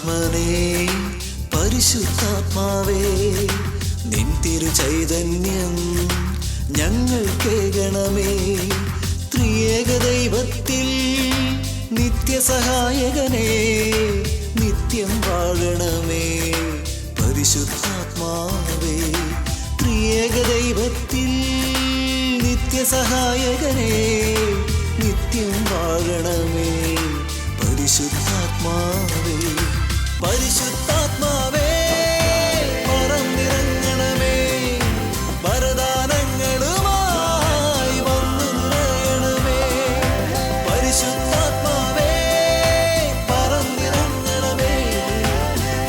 ആത്മനേ പരിശുദ്ധാത്മാവേ, നിൻ തിരുചൈതന്യം ഞങ്ങൾ കേൾക്കണമേ. ത്രിയേക ദൈവത്തിൽ നിത്യസഹായകനേ, നിത്യം വാഴണമേ പരിശുദ്ധാത്മാവേ. ത്രിയേക ദൈവത്തിൽ നിത്യസഹായകനേ, നിത്യം വാഴണമേ പരിശുദ്ധാത്മാവേ. പരിശുദ്ധാത്മാവേ പറന്നിറങ്ങണമേ, വരദാനങ്ങളുമായി വന്നു നിറയണമേ. പരിശുദ്ധാത്മാവേ പറന്നിറങ്ങണമേ,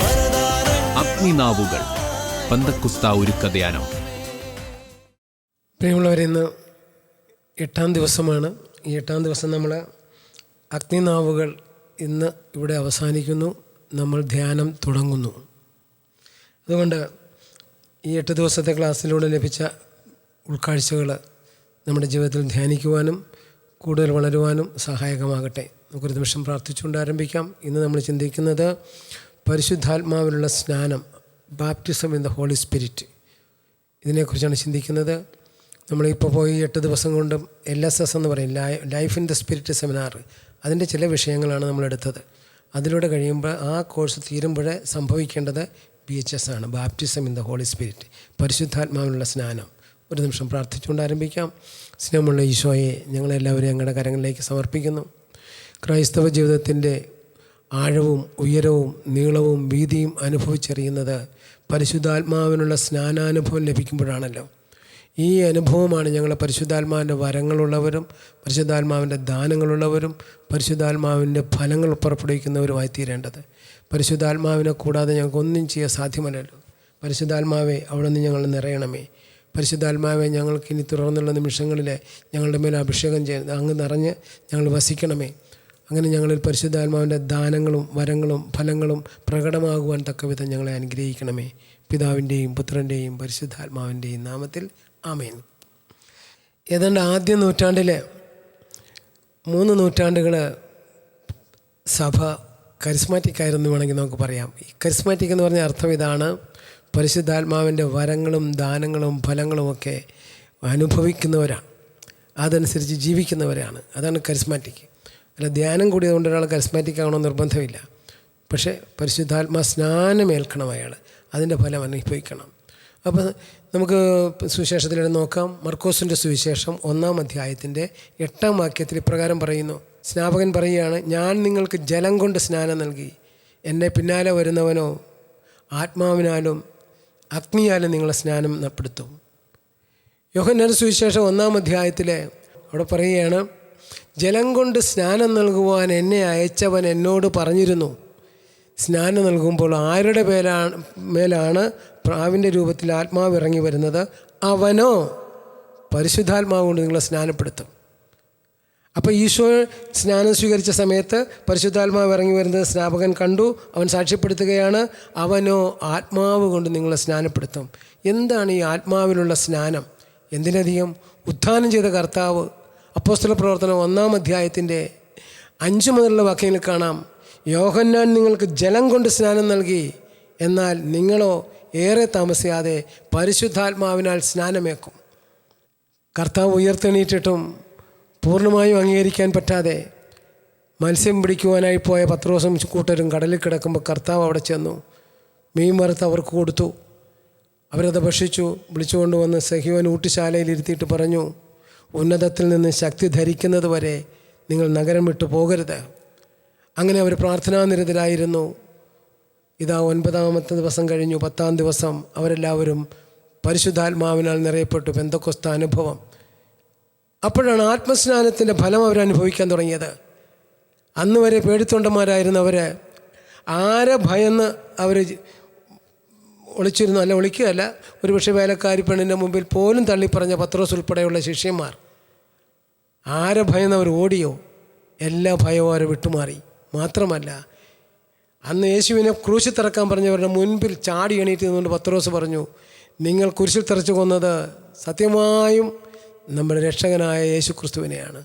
വരദാനങ്ങൾ. അഗ്നിനാവുകൾ പെന്തക്കോസ്ത് ഒരുക്കധ്യാനം. പ്രിയമുള്ളവരെ, ഇന്ന് 8-ാം ദിവസമാണ്. ഈ 8-ാം ദിവസം നമ്മൾ അഗ്നിനാവുകൾ ഇന്ന് ഇവിടെ അവസാനിക്കുന്നു. നമ്മൾ ധ്യാനം തുടങ്ങുന്നു. അതുകൊണ്ട് ഈ 8 ദിവസത്തെ ക്ലാസ്സിലൂടെ ലഭിച്ച ഉൾക്കാഴ്ചകൾ നമ്മുടെ ജീവിതത്തിൽ ധ്യാനിക്കുവാനും കൂടുതൽ വളരുവാനും സഹായകമാകട്ടെ. നമുക്കൊരു നിമിഷം പ്രാർത്ഥിച്ചുകൊണ്ട് ആരംഭിക്കാം. ഇന്ന് നമ്മൾ ചിന്തിക്കുന്നത് പരിശുദ്ധാത്മാവിലുള്ള സ്നാനം, baptism in the Holy Spirit, ഇതിനെക്കുറിച്ചാണ് ചിന്തിക്കുന്നത്. നമ്മളിപ്പോൾ പോയി 8 ദിവസം കൊണ്ടും LSS എന്ന് പറയും, Life in the Spirit seminar, അതിൻ്റെ ചില വിഷയങ്ങളാണ് നമ്മളെടുത്തത്. അതിലൂടെ കഴിയുമ്പോൾ ആ കോഴ്സ് തീരുമ്പോൾ സംഭവിക്കേണ്ടത് BHS ആണ്, baptism in the Holy Spirit, പരിശുദ്ധാത്മാവിനുള്ള സ്നാനം. ഒരു നിമിഷം പ്രാർത്ഥിച്ചുകൊണ്ട് ആരംഭിക്കാം. സ്നേഹമുള്ള ഈശോയെ, ഞങ്ങളെല്ലാവരും ഞങ്ങളുടെ കരങ്ങളിലേക്ക് സമർപ്പിക്കുന്നു. ക്രൈസ്തവ ജീവിതത്തിൻ്റെ ആഴവും ഉയരവും നീളവും വീതിയും അനുഭവിച്ചറിയുന്നത് പരിശുദ്ധാത്മാവിനുള്ള സ്നാനാനുഭവം ലഭിക്കുമ്പോഴാണല്ലോ. ഈ അനുഭവമാണ് ഞങ്ങളെ പരിശുദ്ധാത്മാവിൻ്റെ വരങ്ങളുള്ളവരും പരിശുദ്ധാത്മാവിൻ്റെ ദാനങ്ങളുള്ളവരും പരിശുദ്ധാത്മാവിൻ്റെ ഫലങ്ങൾ പുറപ്പെടുവിക്കുന്നവരുമായി തീരേണ്ടത്. പരിശുദ്ധാത്മാവിനെ കൂടാതെ ഞങ്ങൾക്കൊന്നും ചെയ്യാൻ സാധ്യമല്ലല്ലോ. പരിശുദ്ധാത്മാവെ, അവിടെ നിന്ന് ഞങ്ങൾ നിറയണമേ. പരിശുദ്ധാത്മാവെ, ഞങ്ങൾക്ക് ഇനി തുടർന്നുള്ള നിമിഷങ്ങളിൽ ഞങ്ങളുടെ മേൽ അഭിഷേകം ചെയ്യുന്നത് അങ്ങ് നിറഞ്ഞ് ഞങ്ങൾ വസിക്കണമേ. അങ്ങനെ ഞങ്ങളിൽ പരിശുദ്ധാത്മാവിൻ്റെ ദാനങ്ങളും വരങ്ങളും ഫലങ്ങളും പ്രകടമാകുവാൻ തക്കവിധം ഞങ്ങളെ അനുഗ്രഹിക്കണമേ. പിതാവിൻ്റെയും പുത്രൻ്റെയും പരിശുദ്ധാത്മാവിൻ്റെയും നാമത്തിൽ ആമേൻ. ഏതാണ്ട് ആദ്യ നൂറ്റാണ്ടിലെ 3 നൂറ്റാണ്ടുകൾ സഭ കരിസ്മാറ്റിക് ആയിരുന്നു വേണമെങ്കിൽ നമുക്ക് പറയാം. ഈ കരിസ്മാറ്റിക് എന്ന് പറഞ്ഞ അർത്ഥം ഇതാണ്: പരിശുദ്ധാത്മാവിൻ്റെ വരങ്ങളും ദാനങ്ങളും ഫലങ്ങളുമൊക്കെ അനുഭവിക്കുന്നവരാണ്, അതനുസരിച്ച് ജീവിക്കുന്നവരാണ്. അതാണ് കരിസ്മാറ്റിക്. അല്ല, ധ്യാനം കൂടിയതുകൊണ്ട് ഒരാൾ കരിസ്മാറ്റിക് ആകണമെന്ന് നിർബന്ധമില്ല. പക്ഷേ പരിശുദ്ധാത്മാ സ്നാനമേൽക്കണം, അയാൾ അതിൻ്റെ ഫലം അനുഭവിക്കണം. അപ്പോൾ നമുക്ക് സുവിശേഷത്തിൽ നോക്കാം. മർക്കോസിൻ്റെ സുവിശേഷം 1-ാം അധ്യായത്തിൻ്റെ 8-ാം വാക്യത്തിൽ ഇപ്രകാരം പറയുന്നു. സ്നാപകൻ പറയുകയാണ്, ഞാൻ നിങ്ങൾക്ക് ജലം കൊണ്ട് സ്നാനം നൽകി, എന്നെ പിന്നാലെ വരുന്നവനോ ആത്മാവിനാലും അഗ്നിയാലും നിങ്ങളെ സ്നാനം നടപ്പെടുത്തും. യോഹന്നാന്റെ സുവിശേഷം 1-ാം അധ്യായത്തിൽ അവിടെ പറയുകയാണ്, ജലം കൊണ്ട് സ്നാനം നൽകുവാൻ എന്നെ അയച്ചവൻ എന്നോട് പറഞ്ഞിരുന്നു, സ്നാനം നൽകുമ്പോൾ ആരുടെ മേലാണ് പ്രാവിൻ്റെ രൂപത്തിൽ ആത്മാവ് ഇറങ്ങി വരുന്നത്, അവനോ പരിശുദ്ധാത്മാവ് കൊണ്ട് നിങ്ങളെ സ്നാനപ്പെടുത്തും. അപ്പോൾ ഈശോ സ്നാനം സ്വീകരിച്ച സമയത്ത് പരിശുദ്ധാത്മാവ് ഇറങ്ങി വരുന്നത് സ്നാപകൻ കണ്ടു. അവൻ സാക്ഷ്യപ്പെടുത്തുകയാണ്, അവനോ ആത്മാവ് കൊണ്ട് നിങ്ങളെ സ്നാനപ്പെടുത്തും. എന്താണ് ഈ ആത്മാവിലുള്ള സ്നാനം? എന്തിനധികം, ഉത്ഥാനം ചെയ്ത കർത്താവ് അപ്പോസ്തല പ്രവർത്തനം 1-ാം അധ്യായത്തിൻ്റെ 5 മുതലുള്ള വാക്യങ്ങളിൽ കാണാം, യോഹന്നാൻ നിങ്ങൾക്ക് ജലം കൊണ്ട് സ്നാനം നൽകി, എന്നാൽ നിങ്ങളോ ഏറെ താമസിയാതെ പരിശുദ്ധാത്മാവിനാൽ സ്നാനമേക്കും. കർത്താവ് ഉയർത്തെണീറ്റിട്ടും പൂർണ്ണമായും അംഗീകരിക്കാൻ പറ്റാതെ മത്സ്യം പിടിക്കുവാനായി പോയ പത്രോസും കൂട്ടരും കടലിൽ കിടക്കുമ്പോൾ കർത്താവ് അവിടെ ചെന്നു മീൻ വറുത്ത് അവർക്ക് കൊടുത്തു. അവരത് ഭക്ഷിച്ചു. വിളിച്ചുകൊണ്ടുവന്ന് സഹീവൻ ഊട്ടുശാലയിൽ ഇരുത്തിയിട്ട് പറഞ്ഞു, ഉന്നതത്തിൽ നിന്ന് ശക്തി ധരിക്കുന്നത് വരെ നിങ്ങൾ നഗരം വിട്ടു പോകരുത്. അങ്ങനെ അവർ പ്രാർത്ഥനാനിരതരായിരുന്നു. ഇതാ 9-ാമത്തെ ദിവസം കഴിഞ്ഞു. 10-ാം ദിവസം അവരെല്ലാവരും പരിശുദ്ധാത്മാവിനാൽ നിറയപ്പെട്ടു. പെന്തക്കോസ്ത് അനുഭവം. അപ്പോഴാണ് ആത്മസ്നാനത്തിൻ്റെ ഫലം അവരനുഭവിക്കാൻ തുടങ്ങിയത്. അന്ന് വരെ പേടിത്തൊണ്ടന്മാരായിരുന്നവർ ആരെ ഭയന്ന് അവർ ഒളിച്ചിരുന്നു. അല്ല, ഒളിക്കുകയല്ല, ഒരുപക്ഷെ വേലക്കാരി പെണ്ണിൻ്റെ മുമ്പിൽ പോലും തള്ളിപ്പറഞ്ഞ പത്രോസ് ഉൾപ്പെടെയുള്ള ശിഷ്യന്മാർ ആരെ ഭയന്ന് അവർ ഓടിയോ? എല്ലാ ഭയവും അവരെ വിട്ടുമാറി. മാത്രമല്ല, അന്ന് യേശുവിനെ ക്രൂശിൽ തറക്കാൻ പറഞ്ഞവരുടെ മുൻപിൽ ചാടി എണീറ്റ് നിന്നുകൊണ്ട് പത്രോസ് പറഞ്ഞു, നിങ്ങൾ കുരിശിൽ തറച്ചു കൊന്നത് സത്യമായും നമ്മുടെ രക്ഷകനായ യേശു ക്രിസ്തുവിനെയാണ്.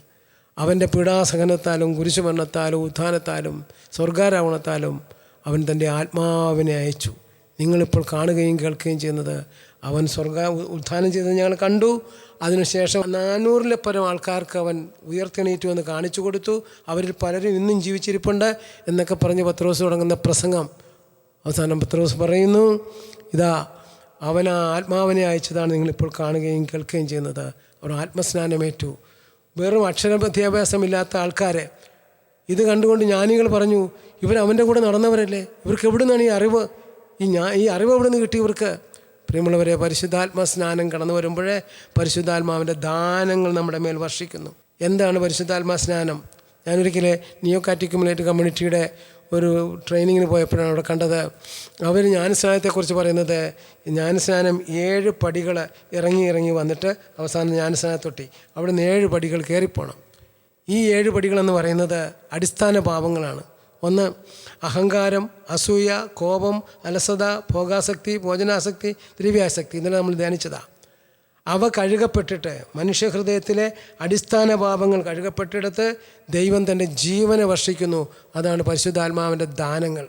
അവൻ്റെ പീഡാസഹനത്താലും കുരിശുമരണത്താലും ഉത്ഥാനത്താലും സ്വർഗാരോഹണത്താലും അവൻ തൻ്റെ ആത്മാവിനെ അയച്ചു. നിങ്ങളിപ്പോൾ കാണുകയും കേൾക്കുകയും ചെയ്യുന്നത് അവൻ ഉത്ഥാനം ചെയ്തത് ഞങ്ങൾ കണ്ടു. അതിനുശേഷം 400-ൽ പരം ആൾക്കാർക്ക് അവൻ ഉയർത്തെണീറ്റു എന്ന് കാണിച്ചു കൊടുത്തു. അവരിൽ പലരും ഇന്നും ജീവിച്ചിരിപ്പുണ്ട് എന്നൊക്കെ പറഞ്ഞ് പത്രോസ് തുടങ്ങുന്ന പ്രസംഗം അവസാനം പത്രോസ് പറയുന്നു, ഇതാ അവൻ ആ ആത്മാവിനെ അയച്ചതാണ് നിങ്ങളിപ്പോൾ കാണുകയും കേൾക്കുകയും ചെയ്യുന്നത്. അവർ ആത്മസ്നാനമേറ്റു. വെറും അക്ഷര വിദ്യാഭ്യാസമില്ലാത്ത ആൾക്കാരെ ഇത് കണ്ടുകൊണ്ട് ജ്ഞാനികൾ പറഞ്ഞു, അവൻ്റെ കൂടെ നടന്നവരല്ലേ, ഇവർക്ക് എവിടെ നിന്നാണ് ഈ അറിവ്, ഈ അറിവ് എവിടെ നിന്ന് കിട്ടി ഇവർക്ക്? പ്രിയമുള്ളവരെ, പരിശുദ്ധാത്മ സ്നാനം കടന്നു വരുമ്പോഴേ പരിശുദ്ധാത്മാവിൻ്റെ ദാനങ്ങൾ നമ്മുടെ മേൽ വർഷിക്കുന്നു. എന്താണ് പരിശുദ്ധാത്മാ സ്നാനം? ഞാനൊരിക്കലെ നിയോ കാറ്റക്യുമുലേറ്റ് കമ്മ്യൂണിറ്റിയുടെ ഒരു ട്രെയിനിങ്ങിന് പോയപ്പോഴാണ് അവിടെ കണ്ടത്. അവർ ജ്ഞാനസ്നാനത്തെക്കുറിച്ച് പറയുന്നത്, ജ്ഞാനസ്നാനം 7 പടികൾ ഇറങ്ങി വന്നിട്ട് അവസാനം ജ്ഞാനസ്നാനത്തൊട്ടി അവിടെ നിന്ന് 7 പടികൾ കയറിപ്പോണം. ഈ 7 പടികളെന്ന് പറയുന്നത് അടിസ്ഥാന പാപങ്ങളാണ്. 1 അഹങ്കാരം, അസൂയ, കോപം, അലസത, ഭോഗാസക്തി, ഭോജനാസക്തി, ദ്രവ്യാസക്തി. ഇന്നലെ നമ്മൾ ധ്യാനിച്ചതാണ്. അവ കഴുകപ്പെട്ടിട്ട് മനുഷ്യഹൃദയത്തിലെ അടിസ്ഥാന പാപങ്ങൾ കഴുകപ്പെട്ടിടത്ത് ദൈവം തൻ്റെ ജീവനെ വർഷിക്കുന്നു. അതാണ് പരിശുദ്ധാത്മാവിൻ്റെ ദാനങ്ങൾ.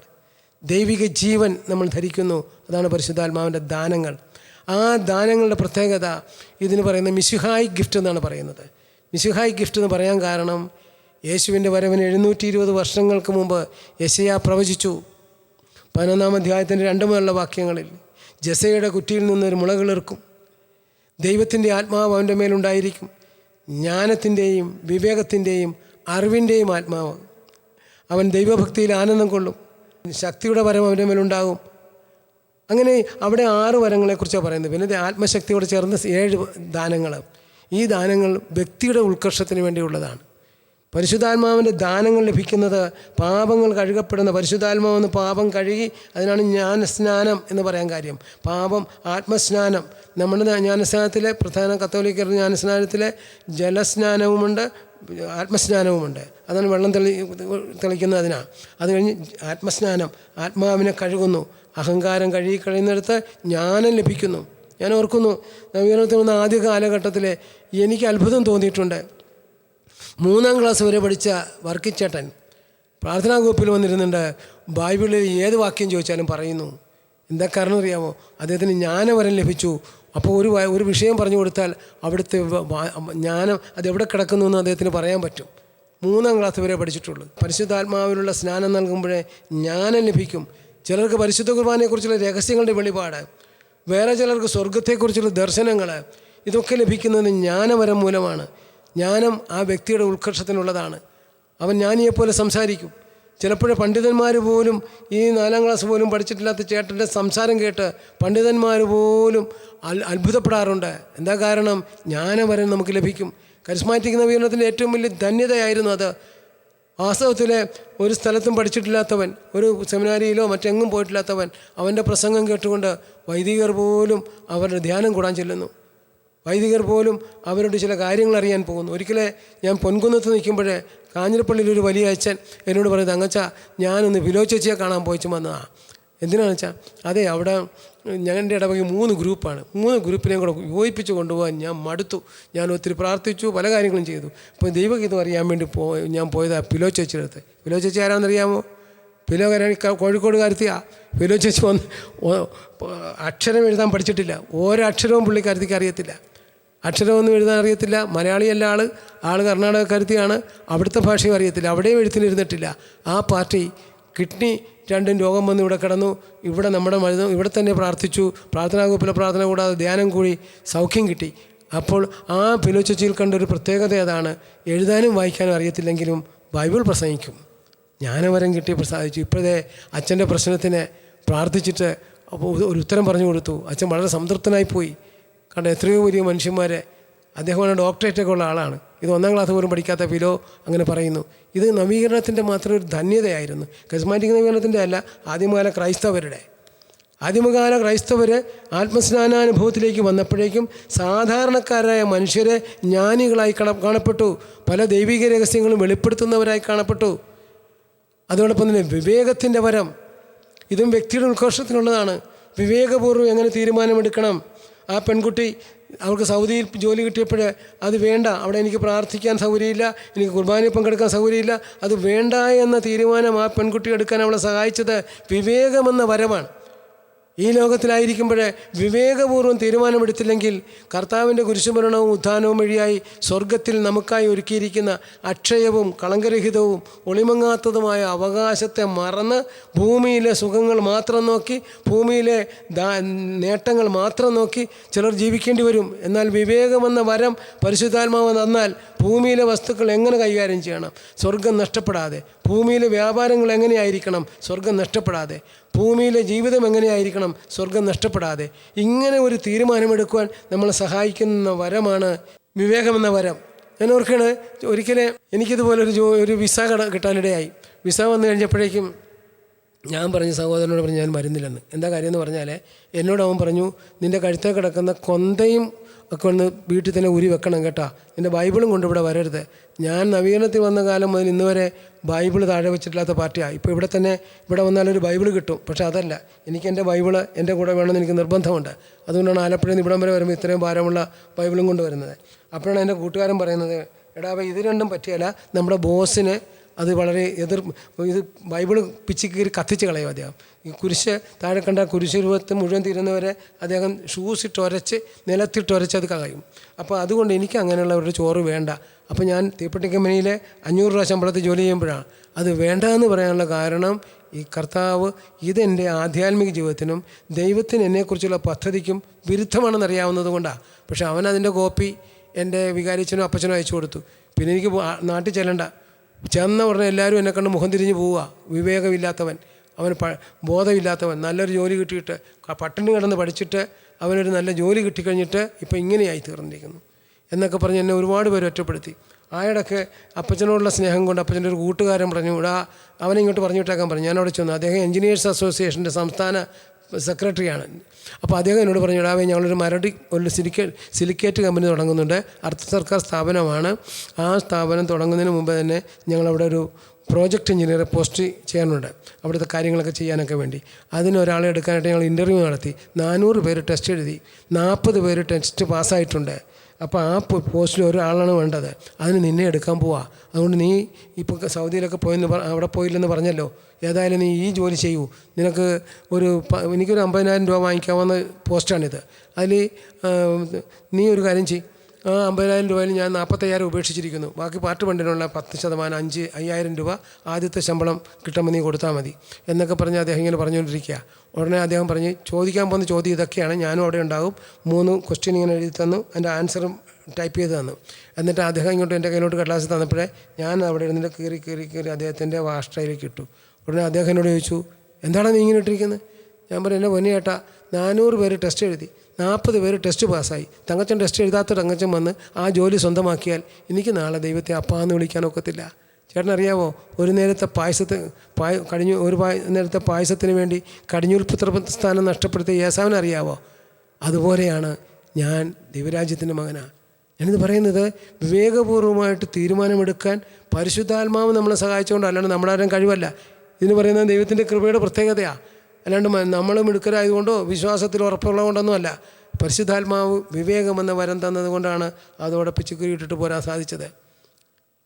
ദൈവിക ജീവൻ നമ്മൾ ധരിക്കുന്നു. അതാണ് പരിശുദ്ധാത്മാവിൻ്റെ ദാനങ്ങൾ. ആ ദാനങ്ങളുടെ പ്രത്യേകത ഇതിന് പറയുന്നത് മിശിഹായ് ഗിഫ്റ്റ് എന്നാണ് പറയുന്നത്. മിശിഹായ് ഗിഫ്റ്റ് എന്ന് പറയാൻ കാരണം, യേശുവിൻ്റെ വരവിന് 720 വർഷങ്ങൾക്ക് മുമ്പ് യെശയ്യാ പ്രവചിച്ചു. 11-ാം അധ്യായത്തിൻ്റെ 2 മുതലുള്ള വാക്യങ്ങളിൽ, ജെസയുടെ കുറ്റിയിൽ നിന്നൊരു മുളകിളിർക്കും, ദൈവത്തിൻ്റെ ആത്മാവ് അവൻ്റെ മേലുണ്ടായിരിക്കും, ജ്ഞാനത്തിൻ്റെയും വിവേകത്തിൻ്റെയും അറിവിൻ്റെയും ആത്മാവ്. അവൻ ദൈവഭക്തിയിൽ ആനന്ദം കൊള്ളും, ശക്തിയുടെ വരം അവൻ്റെ മേലുണ്ടാകും. അങ്ങനെ അവിടെ 6 വരങ്ങളെക്കുറിച്ചാണ് പറയുന്നത്. പിന്നെ ആത്മശക്തിയോട് ചേർന്ന് 7 ദാനങ്ങൾ. ഈ ദാനങ്ങൾ വ്യക്തിയുടെ ഉത്കർഷത്തിന് വേണ്ടിയുള്ളതാണ്. പരിശുദ്ധാത്മാവിൻ്റെ ദാനങ്ങൾ ലഭിക്കുന്നത് പാപങ്ങൾ കഴുകപ്പെടുന്ന, പരിശുദ്ധാത്മാവെന്ന് പാപം കഴുകി, അതിനാണ് ജ്ഞാനസ്നാനം എന്ന് പറയാൻ കാര്യം. പാപം ആത്മസ്നാനം. നമ്മുടെ ജ്ഞാനസ്നാനത്തിലെ പ്രധാന കത്തോലിക്കരുടെ ജ്ഞാനസ്നാനത്തിലെ ജലസ്നാനവുമുണ്ട്, ആത്മസ്നാനവുമുണ്ട്. അതാണ് വെള്ളം തെളിക്കുന്നതിനാണ്. അത് കഴിഞ്ഞ് ആത്മസ്നാനം, ആത്മാവിനെ കഴുകുന്നു. അഹങ്കാരം കഴുകി കഴിയുന്നിടത്ത് ജ്ഞാനം ലഭിക്കുന്നു. ഞാൻ ഓർക്കുന്നു, നവീകരണത്തിൽ വന്ന ആദ്യ കാലഘട്ടത്തിൽ എനിക്ക് അത്ഭുതം തോന്നിയിട്ടുണ്ട്. 3-ാം ക്ലാസ് വരെ പഠിച്ച വർക്കിച്ചേട്ടൻ പ്രാർത്ഥനാ ഗ്രൂപ്പിൽ വന്നിരുന്നുണ്ട്. ബൈബിളിൽ ഏത് വാക്യം ചോദിച്ചാലും പറയുന്നു. എന്താ കാരണം അറിയാമോ? അദ്ദേഹത്തിന് ജ്ഞാനവരം ലഭിച്ചു. അപ്പോൾ ഒരു വിഷയം പറഞ്ഞു കൊടുത്താൽ അവിടുത്തെ ജ്ഞാനം അതെവിടെ കിടക്കുന്നു എന്ന് അദ്ദേഹത്തിന് പറയാൻ പറ്റും. 3-ാം ക്ലാസ് വരെ പഠിച്ചിട്ടുള്ളൂ. പരിശുദ്ധാത്മാവിലുള്ള സ്നാനം നൽകുമ്പോഴേ ജ്ഞാനം ലഭിക്കും. ചിലർക്ക് പരിശുദ്ധ കുർബാനയെക്കുറിച്ചുള്ള രഹസ്യങ്ങളുടെ വെളിപാട്, വേറെ ചിലർക്ക് സ്വർഗത്തെക്കുറിച്ചുള്ള ദർശനങ്ങൾ, ഇതൊക്കെ ലഭിക്കുന്നത് ജ്ഞാനവരം മൂലമാണ്. ജ്ഞാനം ആ വ്യക്തിയുടെ ഉത്കർഷത്തിനുള്ളതാണ്. അവൻ ജ്ഞാനിയെപ്പോലെ സംസാരിക്കും. ചിലപ്പോഴേ പണ്ഡിതന്മാർ പോലും, ഈ 4-ാം ക്ലാസ് പോലും പഠിച്ചിട്ടില്ലാത്ത ചേട്ടൻ്റെ സംസാരം കേട്ട് പണ്ഡിതന്മാർ പോലും അത്ഭുതപ്പെടാറുണ്ട്. എന്താ കാരണം? ജ്ഞാനവരം നമുക്ക് ലഭിക്കും. കരിസ്മാറ്റിക് നവീകരണത്തിൻ്റെ ഏറ്റവും വലിയ ധന്യതയായിരുന്നു അത്. വാസ്തവത്തിൽ ഒരു സ്ഥലത്തും പഠിച്ചിട്ടില്ലാത്തവൻ, ഒരു സെമിനാരിയിലോ മറ്റെങ്ങും പോയിട്ടില്ലാത്തവൻ, അവൻ്റെ പ്രസംഗം കേട്ടുകൊണ്ട് വൈദികർ പോലും അവരുടെ ധ്യാനം കൂടാൻ ചെല്ലുന്നു. വൈദികർ പോലും അവരോട് ചില കാര്യങ്ങൾ അറിയാൻ പോകുന്നു. ഒരിക്കലേ ഞാൻ പൊൻകുന്നത്ത് നിൽക്കുമ്പോഴേ കാഞ്ഞിരപ്പള്ളിയിലൊരു വലിയ അച്ഛൻ എന്നോട് പറയുന്നത്, അങ്ങച്ചാ ഞാനൊന്ന് ഫിലോ ചേച്ചിയെ കാണാൻ പോയിച്ചു വന്നതാണ്. എന്തിനാണെന്ന് വെച്ചാൽ, അതെ അവിടെ ഞങ്ങളുടെ ഇടവകയിൽ 3 ഗ്രൂപ്പാണ്. 3 ഗ്രൂപ്പിനെയും കൂടെ യോജിപ്പിച്ച് കൊണ്ടുപോകാൻ ഞാൻ മടുത്തു. ഞാൻ ഒത്തിരി പ്രാർത്ഥിച്ചു, പല കാര്യങ്ങളും ചെയ്തു. അപ്പോൾ ദൈവഗീതം അറിയാൻ വേണ്ടി ഞാൻ പോയതാണ് ഫിലോ ചേച്ചിയുടെ അടുത്ത്. ഫിലോ ചേച്ചി ആരാണെന്നറിയാമോ? ഫിലോ കോഴിക്കോട് കാരത്തിയാണ്. ഫിലോ ചേച്ചി അക്ഷരം എഴുതാൻ പഠിച്ചിട്ടില്ല. ഓരോ അക്ഷരവും പുള്ളിക്കാരത്തിക്ക് അറിയത്തില്ല. അക്ഷരമൊന്നും എഴുതാൻ അറിയത്തില്ല. മലയാളിയല്ല ആൾ കർണാടകക്കാരത്തിയാണ്. അവിടുത്തെ ഭാഷയും അറിയത്തില്ല. അവിടെയും എഴുത്തിനിരുന്നിട്ടില്ല. ആ പാർട്ടി കിഡ്നി 2 രോഗം വന്ന് ഇവിടെ കിടന്നു. ഇവിടെ നമ്മുടെ ഇവിടെ തന്നെ പ്രാർത്ഥിച്ചു. പ്രാർത്ഥനാ ഗ്രൂപ്പിലെ പ്രാർത്ഥന കൂടാതെ ധ്യാനം കൂടി സൗഖ്യം കിട്ടി. അപ്പോൾ ആ ഫിലോ ചേച്ചിയിൽ കണ്ടൊരു പ്രത്യേകത അതാണ്. എഴുതാനും വായിക്കാനും അറിയത്തില്ലെങ്കിലും ബൈബിൾ പ്രസംഗിക്കും. ജ്ഞാനവരം കിട്ടി പ്രസാദിച്ചു. ഇപ്പോഴത്തെ അച്ഛൻ്റെ പ്രശ്നത്തിന് പ്രാർത്ഥിച്ചിട്ട് അപ്പോൾ ഒരു ഉത്തരം പറഞ്ഞു കൊടുത്തു. അച്ഛൻ വളരെ സംതൃപ്തനായിപ്പോയി. കാരണം എത്രയോ വലിയ മനുഷ്യന്മാരെ, അദ്ദേഹമാണ് ഡോക്ടറേറ്റൊക്കെ ഉള്ള ആളാണ്. ഇത് 1-ാം ക്ലാസ് പോലും പഠിക്കാത്ത ഫിലോ അങ്ങനെ പറയുന്നു. ഇത് നവീകരണത്തിൻ്റെ മാത്രം ഒരു ധന്യതയായിരുന്നു. കരിസ്മാറ്റിക് നവീകരണത്തിൻ്റെ അല്ല, ആദ്യകാല ക്രൈസ്തവരുടെ. ആദിമകാല ക്രൈസ്തവർ ആത്മസ്നാനാനുഭവത്തിലേക്ക് വന്നപ്പോഴേക്കും സാധാരണക്കാരായ മനുഷ്യരെ ജ്ഞാനികളായി കാണപ്പെട്ടു. പല ദൈവിക രഹസ്യങ്ങളും വെളിപ്പെടുത്തുന്നവരായി കാണപ്പെട്ടു. അതോടൊപ്പം തന്നെ വിവേകത്തിൻ്റെ വരം, ഇതും വ്യക്തിയുടെ ഉത്കർഷത്തിനുള്ളതാണ്. വിവേകപൂർവ്വം എങ്ങനെ തീരുമാനമെടുക്കണം. ആ പെൺകുട്ടി അവൾക്ക് സൗദിയിൽ ജോലി കിട്ടിയപ്പോൾ അത് വേണ്ട, അവിടെ എനിക്ക് പ്രാർത്ഥിക്കാൻ സൗകര്യമില്ല, എനിക്ക് കുർബാനയിൽ പങ്കെടുക്കാൻ സൗകര്യമില്ല, അത് വേണ്ട എന്ന തീരുമാനം ആ പെൺകുട്ടി എടുക്കാൻ അവളെ സഹായിച്ചത് വിവേകമെന്ന വരമാണ്. ഈ ലോകത്തിലായിരിക്കുമ്പോൾ വിവേകപൂർവ്വം തീരുമാനമെടുത്തില്ലെങ്കിൽ കർത്താവിൻ്റെ കുരിശുമരണവും ഉത്ഥാനവും വഴിയായി സ്വർഗത്തിൽ നമുക്കായി ഒരുക്കിയിരിക്കുന്ന അക്ഷയവും കളങ്കരഹിതവും ഒളിമങ്ങാത്തതുമായ അവകാശത്തെ മറന്ന് ഭൂമിയിലെ സുഖങ്ങൾ മാത്രം നോക്കി, ഭൂമിയിലെ നേട്ടങ്ങൾ മാത്രം നോക്കി ചിലർ ജീവിക്കേണ്ടി വരും. എന്നാൽ വിവേകമെന്ന വരം പരിശുദ്ധാത്മാവ് തന്നാൽ ഭൂമിയിലെ വസ്തുക്കൾ എങ്ങനെ കൈകാര്യം ചെയ്യണം, സ്വർഗം നഷ്ടപ്പെടാതെ, ഭൂമിയിലെ വ്യാപാരങ്ങൾ എങ്ങനെയായിരിക്കണം, സ്വർഗം നഷ്ടപ്പെടാതെ, ഭൂമിയിലെ ജീവിതം എങ്ങനെയായിരിക്കണം, സ്വർഗം നഷ്ടപ്പെടാതെ, ഇങ്ങനെ ഒരു തീരുമാനമെടുക്കുവാൻ നമ്മളെ സഹായിക്കുന്ന വരമാണ് വിവേകമെന്ന വരം. ഞാൻ ഓർക്കാണ്, ഒരിക്കലും എനിക്കിതുപോലെ ഒരു വിസ കിട്ടാനിടയായി. വിസ വന്നു കഴിഞ്ഞപ്പോഴേക്കും ഞാൻ പറഞ്ഞു, സഹോദരനോട് പറഞ്ഞു ഞാൻ വരുന്നില്ലെന്ന്. എന്താ കാര്യം എന്ന് പറഞ്ഞാൽ, എന്നോട് അവൻ പറഞ്ഞു, നിൻ്റെ കഴുത്തേ കിടക്കുന്ന കൊന്തയും ഒക്കെ ഒന്ന് വീട്ടിൽ തന്നെ ഉരി വെക്കണം കേട്ടോ, നിൻ്റെ ബൈബിളും കൊണ്ട് ഇവിടെ വരരുത്. ഞാൻ നവീകരണത്തിൽ വന്ന കാലം മുതൽ ഇന്ന് വരെ ബൈബിൾ താഴെ വെച്ചിട്ടില്ലാത്ത പാർട്ടിയാണ്. ഇപ്പോൾ ഇവിടെ തന്നെ ഇവിടെ വന്നാലൊരു ബൈബിൾ കിട്ടും. പക്ഷേ അതല്ല, എനിക്ക് എൻ്റെ ബൈബിള് എൻ്റെ കൂടെ വേണമെന്ന് എനിക്ക് നിർബന്ധമുണ്ട്. അതുകൊണ്ടാണ് ആലപ്പുഴയിൽ നിന്ന് ഇവിടം വരെ വരുമ്പോൾ ഇത്രയും ഭാരമുള്ള ബൈബിളും കൊണ്ട് വരുന്നത്. അപ്പോഴാണ് എൻ്റെ കൂട്ടുകാരൻ പറയുന്നത്, എടാ ഇത് രണ്ടും പറ്റിയല്ല, നമ്മുടെ ബോസിന് അത് വളരെ ഇത് ബൈബിള് പിച്ചി കീറി കത്തിച്ച് കളയും അദ്ദേഹം. ഈ കുരിശ് താഴെ കണ്ട കുരിശ് രൂപത്തിൽ മുഴുവൻ തീരുന്നവരെ അദ്ദേഹം ഷൂസിട്ടൊരച്ച് നിലത്തിട്ടൊരച്ച് അത് കളയും. അപ്പോൾ അതുകൊണ്ട് എനിക്ക് അങ്ങനെയുള്ളവരുടെ ചോറ് വേണ്ട. അപ്പോൾ ഞാൻ തീപ്പെട്ടി കമ്പനിയിൽ 500 രൂപ ശമ്പളത്തിൽ ജോലി ചെയ്യുമ്പോഴാണ് അത് വേണ്ട എന്ന് പറയാനുള്ള കാരണം, ഈ കർത്താവ് ഇതെൻ്റെ ആധ്യാത്മിക ജീവിതത്തിനും ദൈവത്തിന് എന്നെക്കുറിച്ചുള്ള പദ്ധതിക്കും വിരുദ്ധമാണെന്നറിയാവുന്നത് കൊണ്ടാണ്. പക്ഷേ അവനതിൻ്റെ കോപ്പി എൻ്റെ വികാരിച്ചനും അപ്പച്ചനും അയച്ചു കൊടുത്തു. പിന്നെ എനിക്ക് നാട്ടിൽ ചെല്ലണ്ട. ചെന്ന ഉടനെ എല്ലാവരും എന്നെ കണ്ട് മുഖം തിരിഞ്ഞ് പോവുക. വിവേകമില്ലാത്തവൻ, അവൻ ബോധമില്ലാത്തവൻ, നല്ലൊരു ജോലി കിട്ടിയിട്ട് പട്ടിണി കിടന്ന് പഠിച്ചിട്ട് അവനൊരു നല്ല ജോലി കിട്ടിക്കഴിഞ്ഞിട്ട് ഇപ്പം ഇങ്ങനെയായി തീർന്നിരിക്കുന്നു എന്നൊക്കെ പറഞ്ഞ് എന്നെ ഒരുപാട് പേര് ഒറ്റപ്പെടുത്തി. ആയിടക്ക് അപ്പച്ചനോടുള്ള സ്നേഹം കൊണ്ട് അപ്പച്ചൻ്റെ ഒരു കൂട്ടുകാരൻ പറഞ്ഞു, ഇവിടെ അവനെ ഇങ്ങോട്ട് പറഞ്ഞു വിട്ടേക്കാൻ പറഞ്ഞു. ഞാനവിടെ ചെന്നു. അദ്ദേഹം എഞ്ചിനീയേഴ്സ് അസോസിയേഷൻ്റെ സംസ്ഥാന സെക്രട്ടറിയാണ്. അപ്പോൾ അദ്ദേഹം എന്നോട് പറഞ്ഞു, ഇടാവേ ഞങ്ങളൊരു ഒരു സിലിക്കേറ്റ് കമ്പനി തുടങ്ങുന്നുണ്ട്, അർദ്ധ സർക്കാർ സ്ഥാപനമാണ്. ആ സ്ഥാപനം തുടങ്ങുന്നതിന് മുമ്പ് തന്നെ ഞങ്ങളവിടെ ഒരു പ്രോജക്റ്റ് എഞ്ചിനീയറെ പോസ്റ്റ് ചെയ്യാനുണ്ട്, അവിടുത്തെ കാര്യങ്ങളൊക്കെ ചെയ്യാനൊക്കെ വേണ്ടി. അതിനൊരാളെ എടുക്കാനായിട്ട് ഞങ്ങൾ ഇൻ്റർവ്യൂ നടത്തി. 400 പേര് ടെസ്റ്റ് എഴുതി, 40 പേര് ടെസ്റ്റ് പാസ്സായിട്ടുണ്ട്. അപ്പോൾ ആ പോസ്റ്റിൽ ഒരാളാണ് വേണ്ടത്. അതിന് നിന്നെ എടുക്കാൻ പോവാ. അതുകൊണ്ട് നീ ഇപ്പോൾ സൗദിയിലൊക്കെ അവിടെ പോയില്ലെന്ന് പറഞ്ഞല്ലോ, ഏതായാലും നീ ഈ ജോലി ചെയ്യൂ. നിനക്ക് എനിക്കൊരു 50,000 രൂപ വാങ്ങിക്കാവുന്ന പോസ്റ്റാണിത്. അതിൽ നീ ഒരു കാര്യം ചെയ്യും, ആ 50,000 രൂപയിൽ ഞാൻ 45,000 ഉപേക്ഷിച്ചിരിക്കുന്നു. ബാക്കി പാർട്ട് ഫണ്ടിനുള്ള 10% 5,000 രൂപ ആദ്യത്തെ ശമ്പളം കിട്ടുമ്പോൾ നീ കൊടുത്താൽ മതി എന്നൊക്കെ പറഞ്ഞ് അദ്ദേഹം ഇങ്ങനെ പറഞ്ഞുകൊണ്ടിരിക്കുക. ഉടനെ അദ്ദേഹം പറഞ്ഞ്, ചോദിക്കാൻ പോകുന്ന ചോദ്യം ഇതൊക്കെയാണ്, ഞാനും അവിടെ ഉണ്ടാകും. 3 ക്വസ്റ്റ്യൻ ഇങ്ങനെ എഴുതി തന്നു, അതിൻ്റെ ആൻസറും ടൈപ്പ് ചെയ്ത് തന്നു. എന്നിട്ട് അദ്ദേഹം ഇങ്ങോട്ട് എൻ്റെ കയ്യിലോട്ട് കടലാസ് തന്നപ്പോഴേ ഞാൻ അവിടെ ഇരുന്നിട്ട് കീറി അദ്ദേഹത്തിൻ്റെ വാഷ്ട്രയിലേക്ക് ഇട്ടു. ഉടനെ അദ്ദേഹം എന്നോട് ചോദിച്ചു, എന്താണ് നീ ഇങ്ങനെ ഇട്ടിരിക്കുന്നത്? ഞാൻ പറഞ്ഞു, എന്നെ പൊന്നു ചേട്ടാ, 400 പേര് ടെസ്റ്റ് എഴുതി, 40 പേര് ടെസ്റ്റ് പാസ്സായി. തങ്കച്ചൻ ടെസ്റ്റ് എഴുതാത്ത തങ്കച്ചൻ വന്ന് ആ ജോലി സ്വന്തമാക്കിയാൽ എനിക്ക് നാളെ ദൈവത്തെ അപ്പാന്ന് വിളിക്കാനൊക്കത്തില്ല. ചേട്ടനറിയാവോ, ഒരു നേരത്തെ നേരത്തെ പായസത്തിന് വേണ്ടി കടിഞ്ഞൂൽപുത്ര സ്ഥാനം നഷ്ടപ്പെടുത്തിയ ഏസാവിനറിയാവോ? അതുപോലെയാണ് ഞാൻ ദൈവരാജ്യത്തിൻ്റെ മകനാണ്. ഞാനിത് പറയുന്നത് വിവേകപൂർവ്വമായിട്ട് തീരുമാനമെടുക്കാൻ പരിശുദ്ധാത്മാവ് നമ്മളെ സഹായിച്ചുകൊണ്ട്, അല്ലാണ്ട് നമ്മുടെ ആരും കഴിവല്ല. ഇതിന് പറയുന്നത് ദൈവത്തിൻ്റെ കൃപയുടെ പ്രത്യേകതയാണ്. അല്ലാണ്ട് നമ്മൾ മിടുക്കരായതുകൊണ്ടോ വിശ്വാസത്തിൽ ഉറപ്പുള്ളതുകൊണ്ടൊന്നും അല്ല. പരിശുദ്ധാത്മാവ് വിവേകമെന്ന വരം തന്നതുകൊണ്ടാണ് അതോടെ പിച്ചുക്കുരി ഇട്ടിട്ട് പോരാൻ സാധിച്ചത്.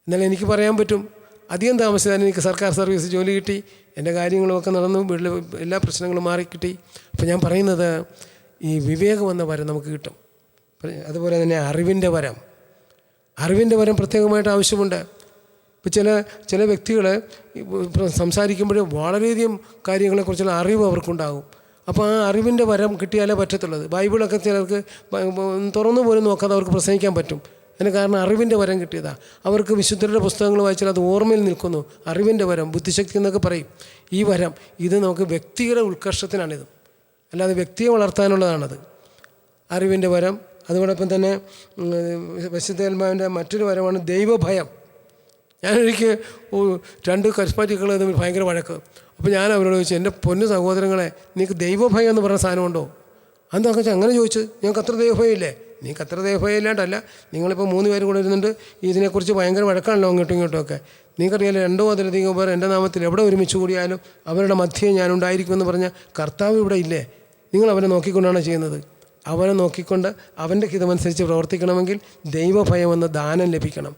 എന്നാലും എനിക്ക് പറയാൻ പറ്റും, അധികം താമസിച്ചാൽ എനിക്ക് സർക്കാർ സർവീസ് ജോലി കിട്ടി, എൻ്റെ കാര്യങ്ങളുമൊക്കെ നടന്നു, വീട്ടിൽ എല്ലാ പ്രശ്നങ്ങളും മാറിക്കിട്ടി. അപ്പോൾ ഞാൻ പറയുന്നത്, ഈ വിവേകമെന്ന വരം നമുക്ക് കിട്ടും. അതുപോലെ തന്നെ അറിവിൻ്റെ വരം പ്രത്യേകമായിട്ട് ആവശ്യമുണ്ട്. ഇപ്പോൾ ചില വ്യക്തികൾ സംസാരിക്കുമ്പോൾ വളരെയധികം കാര്യങ്ങളെക്കുറിച്ചുള്ള അറിവ് അവർക്കുണ്ടാകും. അപ്പോൾ ആ അറിവിൻ്റെ വരം കിട്ടിയാലേ പറ്റത്തുള്ളത്. ബൈബിളൊക്കെ ചിലർക്ക് തുറന്നു പോലും നോക്കാതെ അവർക്ക് പ്രസംഗിക്കാൻ പറ്റും. അതിന് കാരണം അറിവിൻ്റെ വരം കിട്ടിയതാണ്. അവർക്ക് വിശുദ്ധരുടെ പുസ്തകങ്ങൾ വായിച്ചാൽ അത് ഓർമ്മയിൽ നിൽക്കുന്നു. അറിവിൻ്റെ വരം, ബുദ്ധിശക്തി എന്നൊക്കെ പറയും. ഈ വരം ഇത് നമുക്ക് വ്യക്തിയുടെ ഉത്കർഷത്തിനാണിത്, അല്ലാതെ വ്യക്തിയെ വളർത്താനുള്ളതാണത്. അറിവിൻ്റെ വരം. അതോടൊപ്പം തന്നെ പരിശുദ്ധാത്മാവിൻ്റെ മറ്റൊരു വരമാണ് ദൈവഭയം. ഞാനൊരിക്കൽ 2 കരിസ്മാറ്റിക്കുകൾ തമ്മിൽ ഭയങ്കര വഴക്ക്. അപ്പോൾ ഞാൻ അവരോട് ചോദിച്ചു, എൻ്റെ പൊന്നു സഹോദരങ്ങളെ, നിങ്ങൾക്ക് ദൈവഭയം എന്ന് പറഞ്ഞ സാധനമുണ്ടോ? അതെന്താ അങ്ങനെ ചോദിച്ചത്? ഞങ്ങൾക്ക് അത്ര ദൈവഭയം ഇല്ലേ? നിങ്ങൾക്ക് അത്ര ദൈവഭയം ഇല്ലാണ്ടല്ല, നിങ്ങളിപ്പോൾ 3 പേരും കൂടെ ഇരുന്നുണ്ട് ഇതിനെക്കുറിച്ച് ഭയങ്കര വഴക്കാണല്ലോ അങ്ങോട്ടും ഇങ്ങോട്ടുമൊക്കെ. നിങ്ങൾക്കറിയാലോ, 2 അതിലധികം പേർ എൻ്റെ നാമത്തിൽ എവിടെ ഒരുമിച്ച് കൂടിയാലും അവരുടെ മധ്യേ ഞാനുണ്ടായിരിക്കുമെന്ന് പറഞ്ഞ കർത്താവ് ഇവിടെ ഇല്ലേ? നിങ്ങൾ അവരെ നോക്കിക്കൊണ്ടാണ് ചെയ്യുന്നത്. അവനെ നോക്കിക്കൊണ്ട് അവൻ്റെ ഹിതമനുസരിച്ച് പ്രവർത്തിക്കണമെങ്കിൽ ദൈവഭയം എന്ന ദാനം ലഭിക്കണം.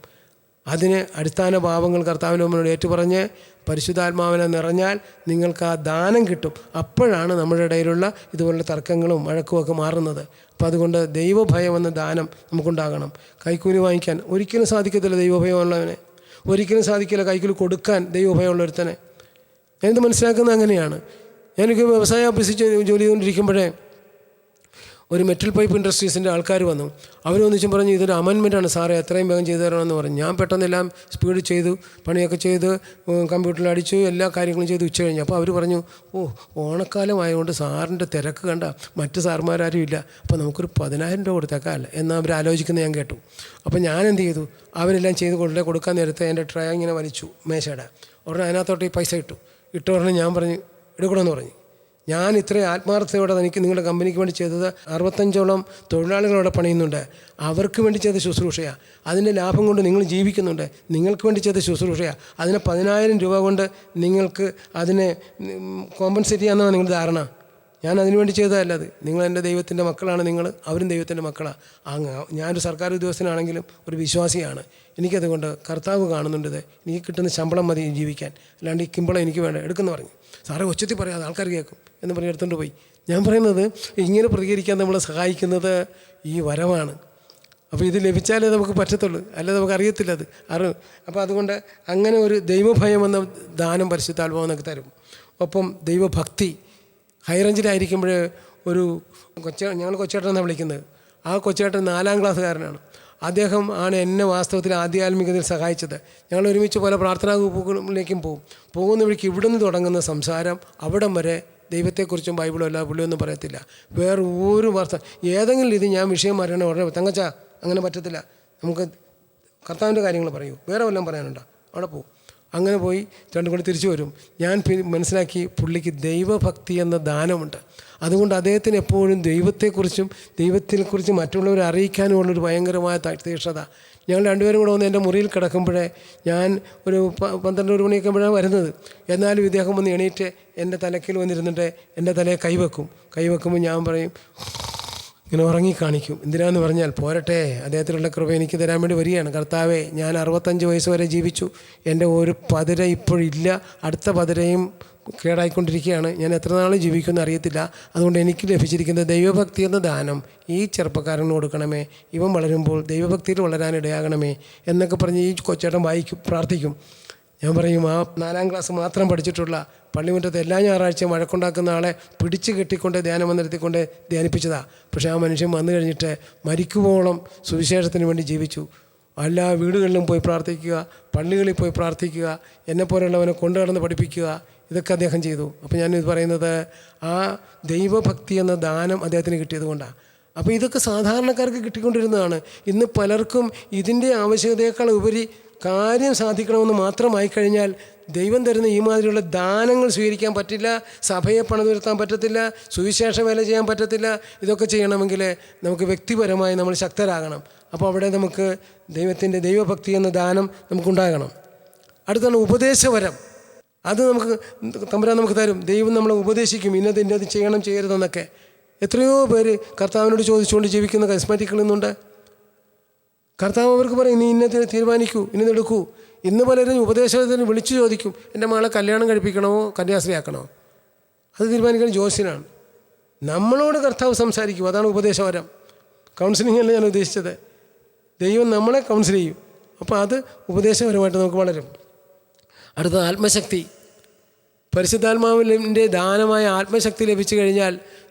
അതിന് അടിസ്ഥാന ഭാവങ്ങൾ കർത്താവിൻ്റെ മുമ്പിൽ ഏറ്റുപറഞ്ഞ് പരിശുദ്ധാത്മാവിനെ നിറഞ്ഞാൽ നിങ്ങൾക്ക് ആ ദാനം കിട്ടും. അപ്പോഴാണ് നമ്മുടെ ഇടയിലുള്ള ഇതുപോലുള്ള തർക്കങ്ങളും വഴക്കുമൊക്കെ മാറുന്നത്. അപ്പോൾ അതുകൊണ്ട് ദൈവഭയം എന്ന ദാനം നമുക്കുണ്ടാകണം. കൈക്കൂലി വാങ്ങിക്കാൻ ഒരിക്കലും സാധിക്കത്തില്ല ദൈവഭയമുള്ളവനെ, ഒരിക്കലും സാധിക്കില്ല കൈക്കൂലി കൊടുക്കാൻ ദൈവഭയമുള്ളൊരുത്തനെ. ഞാനിത് മനസ്സിലാക്കുന്നത് അങ്ങനെയാണ്. ഞാനൊക്കെ വ്യവസായ ഓഫീസിൽ ജോലി ചെയ്തുകൊണ്ടിരിക്കുമ്പോഴേ ഒരു മെറ്റൽ പൈപ്പ് ഇൻഡസ്ട്രീസിൻ്റെ ആൾക്കാർ വന്നു. അവർ ഒന്നിച്ചും പറഞ്ഞു ഇതൊരു അമെൻമെൻറ്റാണ് സാറേ, എത്രയും വേഗം ചെയ്തു തരണമെന്ന് പറഞ്ഞു. ഞാൻ പെട്ടെന്നെല്ലാം സ്പീഡ് ചെയ്തു, പണിയൊക്കെ ചെയ്ത് കമ്പ്യൂട്ടറിൽ അടിച്ചു, എല്ലാ കാര്യങ്ങളും ചെയ്ത് ഉച്ച കഴിഞ്ഞു. അപ്പോൾ അവർ പറഞ്ഞു ഓണക്കാലമായതുകൊണ്ട് സാറിൻ്റെ തിരക്ക് കണ്ട മറ്റ് സാർമാരും ഇല്ല, അപ്പോൾ നമുക്കൊരു 10,000 രൂപ കൊടുത്തേക്കാമല്ലേ എന്നാൽ അവർ ആലോചിക്കുന്നത് ഞാൻ കേട്ടു. അപ്പോൾ ഞാൻ എന്ത് ചെയ്തു, അവരെല്ലാം ചെയ്ത് കൊടുക്കാൻ നേരത്തെ എൻ്റെ ട്രേ ഇങ്ങനെ വലിച്ചു മേശയുടെ ഉടനെ അതിനകത്തോട്ട് ഈ പൈസ ഇട്ട ഉടനെ ഞാൻ പറഞ്ഞു എടുക്കണമെന്ന് പറഞ്ഞു. ഞാൻ ഇത്രയും ആത്മാർത്ഥതയോടെ എനിക്ക് നിങ്ങളുടെ കമ്പനിക്ക് വേണ്ടി ചെയ്തത് 65ഓളം തൊഴിലാളികളോടെ പണിയുന്നുണ്ട്. അവർക്ക് വേണ്ടി ചെയ്ത ശുശ്രൂഷയാണ്. അതിൻ്റെ ലാഭം കൊണ്ട് നിങ്ങൾ ജീവിക്കുന്നുണ്ട്. നിങ്ങൾക്ക് വേണ്ടി ചെയ്ത ശുശ്രൂഷയാണ്. അതിന് 10,000 രൂപ കൊണ്ട് നിങ്ങൾക്ക് അതിനെ കോമ്പൻസേറ്റ് ചെയ്യാമെന്നാണ് നിങ്ങളുടെ ധാരണ. ഞാൻ അതിനു വേണ്ടി ചെയ്തതല്ല. അത് നിങ്ങൾ എൻ്റെ ദൈവത്തിൻ്റെ മക്കളാണ്, നിങ്ങൾ അവരും ദൈവത്തിൻ്റെ മക്കളാണ്. ഞാനൊരു സർക്കാർ ഉദ്യോഗസ്ഥനാണെങ്കിലും ഒരു വിശ്വാസിയാണ്. എനിക്കതുകൊണ്ട് കർത്താവ് കാണുന്നുണ്ടത്. എനിക്ക് കിട്ടുന്ന ശമ്പളം മതി ജീവിക്കാൻ, അല്ലാണ്ട് ഈ കിമ്പളം എനിക്ക് വേണ്ട എടുക്കുന്നു പറഞ്ഞു. സാറേ ഒച്ചത്തിൽ പറയാതെ ആൾക്കാർ കേൾക്കും എന്ന് പറഞ്ഞ് എടുത്തുകൊണ്ട് പോയി. ഞാൻ പറയുന്നത് ഇങ്ങനെ പ്രതികരിക്കാൻ നമ്മളെ സഹായിക്കുന്നത് ഈ വരമാണ്. അപ്പോൾ ഇത് ലഭിച്ചാലേ നമുക്ക് പറ്റത്തുള്ളൂ, അല്ലാതെ നമുക്ക് അറിയത്തില്ല അത് അപ്പോൾ അതുകൊണ്ട് അങ്ങനെ ഒരു ദൈവഭയം എന്ന ദാനം പരിശുദ്ധാത്മാവ് നമുക്ക് തരും. ഒപ്പം ദൈവഭക്തി. ഹൈറേഞ്ചിലായിരിക്കുമ്പോൾ ഒരു ഞങ്ങൾ കൊച്ചേട്ടനെന്നാണ് വിളിക്കുന്നത്. ആ കൊച്ചേട്ടൻ 4ാം ക്ലാസ്സുകാരനാണ്. അദ്ദേഹം ആണ് എന്നെ വാസ്തവത്തിൽ ആധ്യാത്മികതയിൽ സഹായിച്ചത്. ഞങ്ങൾ ഒരുമിച്ച് പല പ്രാർത്ഥനാ ഗ്രൂപ്പുകളിലേക്കും പോകുന്ന വഴിക്ക് ഇവിടുന്ന് തുടങ്ങുന്ന സംസാരം അവിടം വരെ ദൈവത്തെക്കുറിച്ചും ബൈബിളും അല്ല പുള്ളിയൊന്നും പറയത്തില്ല. വേറെ ഒരു വാർത്ത ഏതെങ്കിലും രീതി ഞാൻ വിഷയം മാറ്റണേ ഉടനെ തങ്കച്ച അങ്ങനെ പറ്റത്തില്ല, നമുക്ക് കർത്താവിൻ്റെ കാര്യങ്ങൾ പറയൂ, വേറെ വല്ലതും പറയാനുണ്ടോ അവിടെ പോകും. അങ്ങനെ പോയി 2 കൂടി തിരിച്ചു വരും. ഞാൻ മനസ്സിലാക്കി പുള്ളിക്ക് ദൈവഭക്തി എന്ന ദാനമുണ്ട്. അതുകൊണ്ട് അദ്ദേഹത്തിന് എപ്പോഴും ദൈവത്തെക്കുറിച്ചും ദൈവത്തെക്കുറിച്ച് മറ്റുള്ളവരെ അറിയിക്കാനുമുള്ളൊരു ഭയങ്കരമായ തീക്ഷണത. ഞങ്ങൾ 2 പേരും കൂടെ വന്ന് എൻ്റെ മുറിയിൽ കിടക്കുമ്പോഴേ ഞാൻ ഒരു 12 മണിയൊക്കെ വരുന്നത്. എന്നാലും ഇദ്ദേഹം വന്ന് എണീറ്റ് എൻ്റെ തലക്കിൽ വന്നിരുന്നിട്ട് എൻ്റെ തലയെ കൈവെക്കുമ്പോൾ ഞാൻ പറയും ഇങ്ങനെ ഉറങ്ങി കാണിക്കും. എന്തിനാന്ന് പറഞ്ഞാൽ പോരട്ടെ, അദ്ദേഹത്തിനുള്ള കൃപ എനിക്ക് തരാൻ വേണ്ടി വരികയാണ്. കർത്താവേ, ഞാൻ 65 വയസ്സ് വരെ ജീവിച്ചു, എൻ്റെ ഒരു പതിര ഇപ്പോഴില്ല, അടുത്ത പതിരയും കേടായിക്കൊണ്ടിരിക്കുകയാണ്, ഞാൻ എത്ര നാൾ ജീവിക്കുമെന്ന് അറിയത്തില്ല. അതുകൊണ്ട് എനിക്ക് ലഭിച്ചിരിക്കുന്ന ദൈവഭക്തി എന്ന ദാനം ഈ ചെറുപ്പക്കാരന് കൊടുക്കണമേ, ഇവൻ വളരുമ്പോൾ ദൈവഭക്തിയിൽ വളരാനിടയാകണമേ എന്നൊക്കെ പറഞ്ഞ് ഈ കൊച്ചേട്ടൻ പ്രാർത്ഥിക്കും. ഞാൻ പറയും ആ 4ാം ക്ലാസ് മാത്രം പഠിച്ചിട്ടുള്ള പള്ളിമുറ്റത്ത് എല്ലാ ഞായറാഴ്ചയും വഴക്കുണ്ടാക്കുന്ന ആളെ പിടിച്ച് കെട്ടിക്കൊണ്ട് ധ്യാനമന്ദിരത്തിക്കൊണ്ട് ധ്യാനിപ്പിച്ചതാണ്. പക്ഷേ ആ മനുഷ്യൻ വന്നു കഴിഞ്ഞിട്ട് മരിക്കുവോളം സുവിശേഷത്തിന് വേണ്ടി ജീവിച്ചു. എല്ലാ വീടുകളിലും പോയി പ്രാർത്ഥിക്കുക, പള്ളികളിൽ പോയി പ്രാർത്ഥിക്കുക, എന്നെപ്പോലുള്ളവനെ കൊണ്ടു നടന്ന് പഠിപ്പിക്കുക, ഇതൊക്കെ അദ്ദേഹം ചെയ്തു. അപ്പോൾ ഞാനിത് പറയുന്നത് ആ ദൈവഭക്തി എന്ന ദാനം അദ്ദേഹത്തിന് കിട്ടിയത് കൊണ്ടാണ്. അപ്പോൾ ഇതൊക്കെ സാധാരണക്കാർക്ക് കിട്ടിക്കൊണ്ടിരുന്നതാണ്. ഇന്ന് പലർക്കും ഇതിൻ്റെ ആവശ്യകതയേക്കാൾ ഉപരി കാര്യം സാധിക്കണമെന്ന് മാത്രമായി കഴിഞ്ഞാൽ ദൈവം തരുന്ന ഈ മാതിരിയുള്ള ദാനങ്ങൾ സ്വീകരിക്കാൻ പറ്റില്ല, സഭയെ പണിതുയർത്താൻ പറ്റത്തില്ല, സുവിശേഷ വേല ചെയ്യാൻ പറ്റത്തില്ല. ഇതൊക്കെ ചെയ്യണമെങ്കിൽ നമുക്ക് വ്യക്തിപരമായി നമ്മൾ ശക്തരാകണം. അപ്പോൾ അവിടെ നമുക്ക് ദൈവത്തിൻ്റെ ദൈവഭക്തി എന്ന ദാനം നമുക്കുണ്ടാകണം. അടുത്താണ് ഉപദേശവരം. അത് നമുക്ക് തമ്പുരാൻ നമുക്ക് തരും. ദൈവം നമ്മളെ ഉപദേശിക്കും, ഇന്നത് ചെയ്യണം ചെയ്യരുതെന്നൊക്കെ. എത്രയോ പേര് കർത്താവിനോട് ചോദിച്ചുകൊണ്ട് ജീവിക്കുന്ന കരിസ്മാറ്റിക്കുകൾ ഇന്നുണ്ട്. കർത്താവ് അവർക്ക് പറയും നീ ഇന്നത്തെ തീരുമാനിക്കൂ, ഇന്നെടുക്കൂ. ഇന്ന് പലരും ഉപദേശത്തിന് വിളിച്ചു ചോദിക്കും, എൻ്റെ മകളെ കല്യാണം കഴിപ്പിക്കണമോ കന്യാസ്ത്രീയാക്കണോ, അത് തീരുമാനിക്കണം ജോസിനാണ്. നമ്മളോട് കർത്താവ് സംസാരിക്കും, അതാണ് ഉപദേശവരം. കൗൺസിലിംഗ് അല്ല ഞാൻ ഉദ്ദേശിച്ചത്. ദൈവം നമ്മളെ കൗൺസിൽ ചെയ്യും. അപ്പോൾ അത് ഉപദേശപരമായിട്ട് നമുക്ക് വളരും. അടുത്ത ആത്മശക്തി. പരിശുദ്ധാത്മാവിൻ്റെ ദാനമായ ആത്മശക്തി ലഭിച്ചു കഴിഞ്ഞാൽ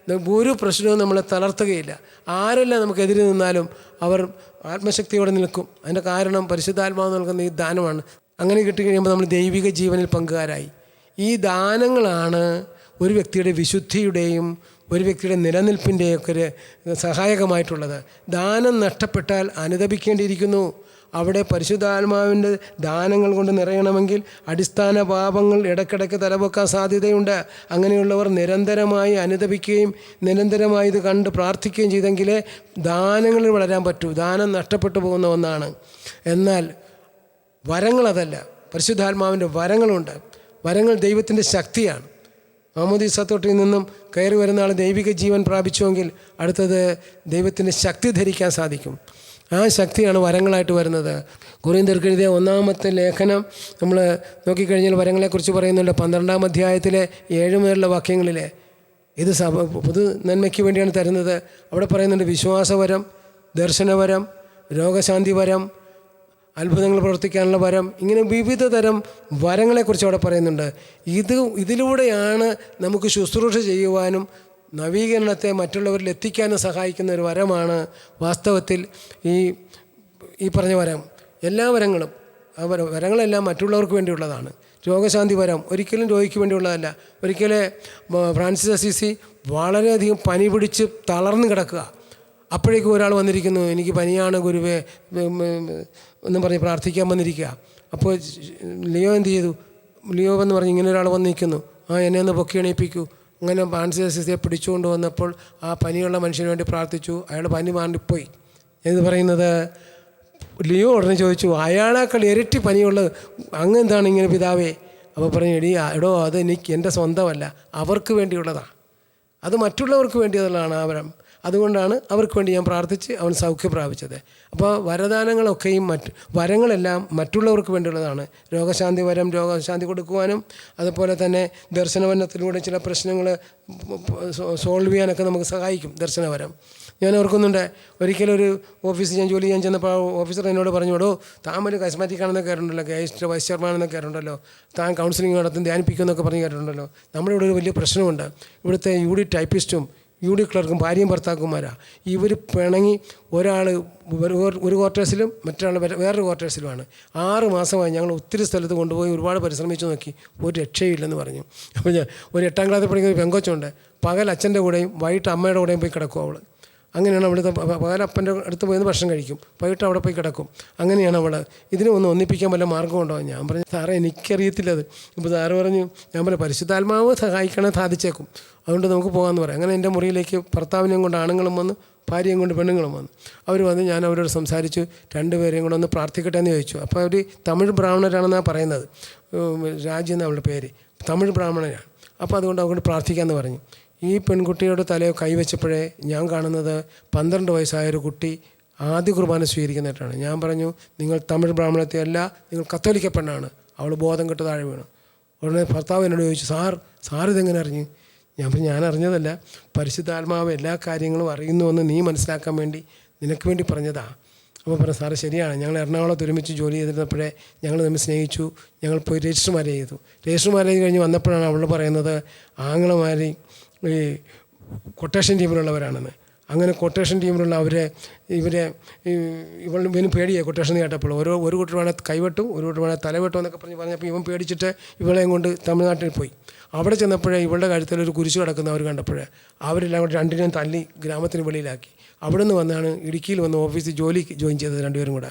ഒരു പ്രശ്നവും നമ്മളെ തളർത്തുകയില്ല. ആരെല്ലാം നമുക്കെതിരെ നിന്നാലും അവർ ആത്മശക്തിയോടെ നിൽക്കും. അതിൻ്റെ കാരണം പരിശുദ്ധാത്മാവ് നൽകുന്ന ഈ ദാനമാണ്. അങ്ങനെ കിട്ടിക്കഴിയുമ്പോൾ നമ്മൾ ദൈവിക ജീവനിൽ പങ്കുകാരായി. ഈ ദാനങ്ങളാണ് ഒരു വ്യക്തിയുടെ വിശുദ്ധിയുടെയും ഒരു വ്യക്തിയുടെ നിലനിൽപ്പിൻ്റെയൊക്കെ ഒരു സഹായകമായിട്ടുള്ളത്. ദാനം നഷ്ടപ്പെട്ടാൽ അനുതപിക്കേണ്ടിയിരിക്കുന്നു. അവിടെ പരിശുദ്ധാത്മാവിൻ്റെ ദാനങ്ങൾ കൊണ്ട് നിറയണമെങ്കിൽ അടിസ്ഥാന പാപങ്ങൾ ഇടയ്ക്കിടയ്ക്ക് തലപൊക്കാൻ സാധ്യതയുണ്ട്. അങ്ങനെയുള്ളവർ നിരന്തരമായി അനുതപിക്കുകയും നിരന്തരമായി ഇത് കണ്ട് പ്രാർത്ഥിക്കുകയും ചെയ്തെങ്കിലേ ദാനങ്ങളിൽ വളരാൻ പറ്റൂ. ദാനം നഷ്ടപ്പെട്ടു പോകുന്ന ഒന്നാണ്. എന്നാൽ വരങ്ങളതല്ല. പരിശുദ്ധാത്മാവിൻ്റെ വരങ്ങളുണ്ട്. വരങ്ങൾ ദൈവത്തിൻ്റെ ശക്തിയാണ്. മാമോദീസത്തൊട്ടിൽ നിന്നും കയറി വരുന്ന ആൾ ദൈവിക ജീവൻ പ്രാപിച്ചുവെങ്കിൽ അടുത്തത് ദൈവത്തിൻ്റെ ശക്തി ധരിക്കാൻ സാധിക്കും. ആ ശക്തിയാണ് വരങ്ങളായിട്ട് വരുന്നത്. കൊരിന്ത്യർക്ക് എഴുതിയ 1-ാമത്തെ ലേഖനം നമ്മൾ നോക്കിക്കഴിഞ്ഞാൽ വരങ്ങളെക്കുറിച്ച് പറയുന്നുണ്ട്. 12-ാം അധ്യായത്തിലെ 7 മുതലുള്ള വാക്യങ്ങളിലെ ഇത് പൊതു നന്മയ്ക്ക് വേണ്ടിയാണ് തരുന്നത്. അവിടെ പറയുന്നുണ്ട് വിശ്വാസവരം, ദർശനവരം, രോഗശാന്തി വരം, അത്ഭുതങ്ങൾ പ്രവർത്തിക്കാനുള്ള വരം, ഇങ്ങനെ വിവിധ തരം വരങ്ങളെക്കുറിച്ച് അവിടെ പറയുന്നുണ്ട്. ഇതിലൂടെയാണ് നമുക്ക് ശുശ്രൂഷ ചെയ്യുവാനും നവീകരണത്തെ മറ്റുള്ളവരിൽ എത്തിക്കാനും സഹായിക്കുന്ന ഒരു വരമാണ് വാസ്തവത്തിൽ ഈ പറഞ്ഞ വരം. എല്ലാ വരങ്ങളും വരങ്ങളെല്ലാം മറ്റുള്ളവർക്ക് വേണ്ടിയുള്ളതാണ്. രോഗശാന്തി വരം ഒരിക്കലും രോഗിക്ക് വേണ്ടിയുള്ളതല്ല. ഒരിക്കലും ഫ്രാൻസിസ് അസീസി വളരെയധികം പനി പിടിച്ച് തളർന്നു കിടക്കുക. അപ്പോഴേക്കും ഒരാൾ വന്നിരിക്കുന്നു, എനിക്ക് പനിയാണ് ഗുരുവേ എന്നും പറഞ്ഞ് പ്രാർത്ഥിക്കാൻ വന്നിരിക്കുക. അപ്പോൾ ലിയോ എന്ത് ചെയ്തു? ലിയോ എന്ന് പറഞ്ഞ് ഇങ്ങനെ ഒരാൾ വന്ന് നിൽക്കുന്നു, എന്നെ ഒന്ന് പൊക്കി എണീപ്പിക്കൂ. അങ്ങനെ ഫ്രാൻസിസ് അസീസിയെ പിടിച്ചുകൊണ്ട് വന്നപ്പോൾ ആ പനിയുള്ള മനുഷ്യന് വേണ്ടി പ്രാർത്ഥിച്ചു. അയാൾ പനി മാറിപ്പോയി എന്ന് പറയുന്നത്. ലിയോ ഉടനെ ചോദിച്ചു, അയാളേക്കാൾ ഇരട്ടി പനിയുള്ളത് അങ്ങ് എന്താണ് ഇങ്ങനെ പിതാവേ? അപ്പോൾ പറഞ്ഞു, എടോ അത് എൻ്റെ സ്വന്തമല്ല, അവർക്ക് വേണ്ടിയുള്ളതാണ്. അത് മറ്റുള്ളവർക്ക് വേണ്ടിയുള്ളതാണ് ആ വരം. അതുകൊണ്ടാണ് അവർക്ക് വേണ്ടി ഞാൻ പ്രാർത്ഥിച്ച് അവൻ സൗഖ്യം പ്രാപിച്ചത്. അപ്പോൾ വരദാനങ്ങളൊക്കെയും വരങ്ങളെല്ലാം മറ്റുള്ളവർക്ക് വേണ്ടിയുള്ളതാണ്. രോഗശാന്തി വരം രോഗശാന്തി കൊടുക്കുവാനും, അതുപോലെ തന്നെ ദർശനവനത്തിലൂടെ ചില പ്രശ്നങ്ങൾ സോൾവ് ചെയ്യാനൊക്കെ നമുക്ക് സഹായിക്കും ദർശനവരം. ഞാൻ ഓർക്കുന്നുണ്ട്, ഒരിക്കലൊരു ഓഫീസിൽ ഞാൻ ജോലി ചെയ്യാൻ ചെന്നപ്പോൾ ഓഫീസർ എന്നോട് പറഞ്ഞു, എടോ താൻ ഒരു കസ്മാറ്റിക് ആണെന്നൊക്കെ കേട്ടിട്ടുണ്ടല്ലോ, ഗൈസ്റ്റ് വൈസ് ചെയർമാനെന്നൊക്കെ കേട്ടിട്ടുണ്ടല്ലോ, താൻ കൗൺസിലിംഗ് നടത്തും ധ്യാനിപ്പിക്കുമെന്നൊക്കെ പറഞ്ഞ് കേട്ടിട്ടുണ്ടല്ലോ. നമ്മുടെ ഇവിടെ ഒരു വലിയ പ്രശ്നമുണ്ട്. ഇവിടുത്തെ UD ടൈപ്പിസ്റ്റും UD ക്ലർക്കും ഭാര്യയും ഭർത്താക്കന്മാരാണ്. ഇവർ പിണങ്ങി ഒരാൾ ഒരു ക്വാർട്ടേഴ്സിലും മറ്റൊരാൾ വേറൊരു ക്വാർട്ടേഴ്സിലുമാണ്. 6 മാസമായി ഞങ്ങൾ ഒത്തിരി സ്ഥലത്ത് കൊണ്ടുപോയി ഒരുപാട് പരിശ്രമിച്ചു നോക്കി, ഒരു രക്ഷയില്ലെന്ന് പറഞ്ഞു. അപ്പോൾ ഞാൻ ഒരു 8ാം ക്ലാസ്സിൽ പഠിക്കുന്ന ഒരു പെങ്കൊച്ചുണ്ട്. പകൽ അച്ഛൻ്റെ കൂടെയും വൈകിട്ട് അമ്മയുടെ കൂടെയും പോയി കിടക്കും അവൾ. അങ്ങനെയാണ് അവിടുത്തെ പകൽ അപ്പൻ്റെ അടുത്ത് പോയി ഭക്ഷണം കഴിക്കും, വൈകിട്ട് അവിടെ പോയി കിടക്കും. അങ്ങനെയാണ് അവൾ. ഇതിനെ ഒന്ന് ഒന്നിപ്പിക്കാൻ വല്ല മാർഗമുണ്ടോ? ഞാൻ പറഞ്ഞു, സാറേ എനിക്കറിയത്തില്ലത്. ഇപ്പോൾ സാറ് പറഞ്ഞു, ഞാൻ പറഞ്ഞു പരിശുദ്ധാത്മാവ് സഹായിക്കണേ സാധിച്ചേക്കും, അതുകൊണ്ട് നമുക്ക് പോകാമെന്ന് പറയാം. അങ്ങനെ എൻ്റെ മുറിയിലേക്ക് ഭർത്താവിനെയും കൊണ്ട് ആണുങ്ങളും വന്നു, ഭാര്യയും കൊണ്ട് പെണ്ണുങ്ങളും വന്നു. അവർ വന്ന് ഞാൻ അവരോട് സംസാരിച്ചു, 2 പേരെയും കൂടെ ഒന്ന് പ്രാർത്ഥിക്കട്ടെ എന്ന് ചോദിച്ചു. അപ്പോൾ അവർ തമിഴ് ബ്രാഹ്മണരാണെന്നാണ് പറയുന്നത്. രാജി എന്ന അവളുടെ പേര്, തമിഴ് ബ്രാഹ്മണനാണ്. അപ്പോൾ അതുകൊണ്ട് അവരോട് പ്രാർത്ഥിക്കാമെന്ന് പറഞ്ഞു. ഈ പെൺകുട്ടിയുടെ തലയെ കൈവച്ചപ്പോഴേ ഞാൻ കാണുന്നത് 12 വയസ്സായൊരു കുട്ടി ആദ്യ കുർബാന സ്വീകരിക്കുന്നതായിട്ടാണ്. ഞാൻ പറഞ്ഞു, നിങ്ങൾ തമിഴ് ബ്രാഹ്മണത്തെ അല്ല, നിങ്ങൾ കത്തോലിക്ക പെണ്ണാണ്. അവൾ ബോധം കെട്ട് താഴെ വീണു. ഉടനെ ഭർത്താവ് എന്നോട് ചോദിച്ചു, സാർ ഇതെങ്ങനെ അറിഞ്ഞു? ഞാൻ പറഞ്ഞു, ഞാൻ അറിഞ്ഞതല്ല, പരിശുദ്ധാത്മാവ് എല്ലാ കാര്യങ്ങളും അറിയുന്നുവെന്ന് നീ മനസ്സിലാക്കാൻ വേണ്ടി നിനക്ക് വേണ്ടി പറഞ്ഞതാണ്. അപ്പോൾ പറഞ്ഞു, സാറ് ശരിയാണ്, ഞങ്ങൾ എറണാകുളത്ത് ഒരുമിച്ച് ജോലി ചെയ്തിരുന്നപ്പോഴേ ഞങ്ങൾ തമ്മിൽ സ്നേഹിച്ചു. ഞങ്ങൾ പോയി രജിസ്റ്റർ മാരേജ് ചെയ്തു. രജിസ്റ്റർ മാരേജ് കഴിഞ്ഞ് വന്നപ്പോഴാണ് അവൾ പറയുന്നത് ആങ്ങളമാർ ഈ കൊട്ടേഷൻ ടീമിലുള്ളവരാണെന്ന്. അങ്ങനെ കൊട്ടേഷൻ ടീമിലുള്ള ഇവന് പേടിയായി കൊട്ടേഷൻ കേട്ടപ്പോൾ. ഒരു കൂട്ടർ വേണേൽ കൈവെട്ടും, ഒരു കൂട്ടർ വേണേൽ തലവെട്ടും എന്നൊക്കെ പറഞ്ഞപ്പോൾ ഇവൻ പേടിച്ചിട്ട് ഇവളെയും കൊണ്ട് തമിഴ്നാട്ടിൽ പോയി. അവിടെ ചെന്നപ്പോഴേ ഇവളുടെ കാര്യത്തിൽ ഒരു കുരിശ് കിടക്കുന്ന അവർ കണ്ടപ്പോഴേ അവരെല്ലാം കൂടി 2നെയും തല്ലി ഗ്രാമത്തിന് വെളിയിലാക്കി. അവിടെ നിന്ന് വന്നാണ് ഇടുക്കിയിൽ വന്ന് ഓഫീസിൽ ജോയിൻ ചെയ്തത് 2 പേരും കൂടെ.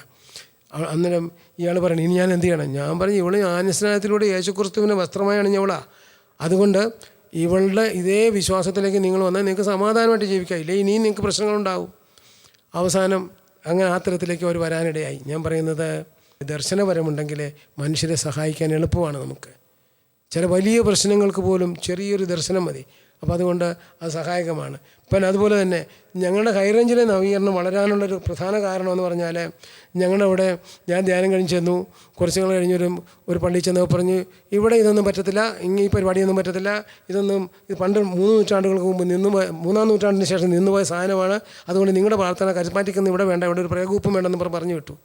അന്നേരം ഇയാൾ പറഞ്ഞു, ഇനി ഞാൻ എന്ത് ചെയ്യണം? ഞാൻ പറഞ്ഞു, ഇവള് ജ്ഞാനസ്നാനത്തിലൂടെ യേശുക്രിസ്തുവിൻ്റെ വസ്ത്രമായാണ് ഞവളാ. അതുകൊണ്ട് ഇവളുടെ ഇതേ വിശ്വാസത്തിലേക്ക് നിങ്ങൾ വന്നാൽ നിങ്ങൾക്ക് സമാധാനമായിട്ട് ജീവിക്കാം, ഇല്ലേ ഇനിയും നിങ്ങൾക്ക് പ്രശ്നങ്ങളുണ്ടാവും. അവസാനം അങ്ങനെ ആ തരത്തിലേക്ക് അവർ വരാനിടയായി. ഞാൻ പറയുന്നത്, ദർശനപരമുണ്ടെങ്കിൽ മനുഷ്യരെ സഹായിക്കാൻ എളുപ്പമാണ് നമുക്ക്. ചില വലിയ പ്രശ്നങ്ങൾക്ക് പോലും ചെറിയൊരു ദർശനം മതി. അപ്പോൾ അതുകൊണ്ട് അത് സഹായകമാണ്. പിന്നെ അതുപോലെ തന്നെ ഞങ്ങളുടെ ഹൈറേഞ്ചിലെ നവീകരണം വളരാനുള്ളൊരു പ്രധാന കാരണമെന്ന് പറഞ്ഞാൽ, ഞങ്ങളുടെ അവിടെ ഞാൻ ധ്യാനം കഴിഞ്ഞ് ചെന്നു. കുറച്ച് നാൾ കഴിഞ്ഞൊരു പള്ളിയിൽ ചെന്നപ്പോൾ പറഞ്ഞു, ഇവിടെ ഇതൊന്നും പറ്റത്തില്ല, ഈ പരിപാടിയൊന്നും പറ്റത്തില്ല, ഇത് പണ്ട് 3 നൂറ്റാണ്ടുകൾക്ക് മുമ്പ് 3-ാം നൂറ്റാണ്ടിന് ശേഷം നിന്നുപോയ സാധനമാണ്. അതുകൊണ്ട് നിങ്ങളുടെ പ്രാർത്ഥന കരിസ്മാറ്റിക്കൊന്നും ഇവിടെ വേണ്ട, ഇവിടെ ഒരു പ്രയോഗൂപ്പം വേണ്ടെന്ന് പറഞ്ഞു വിട്ടു.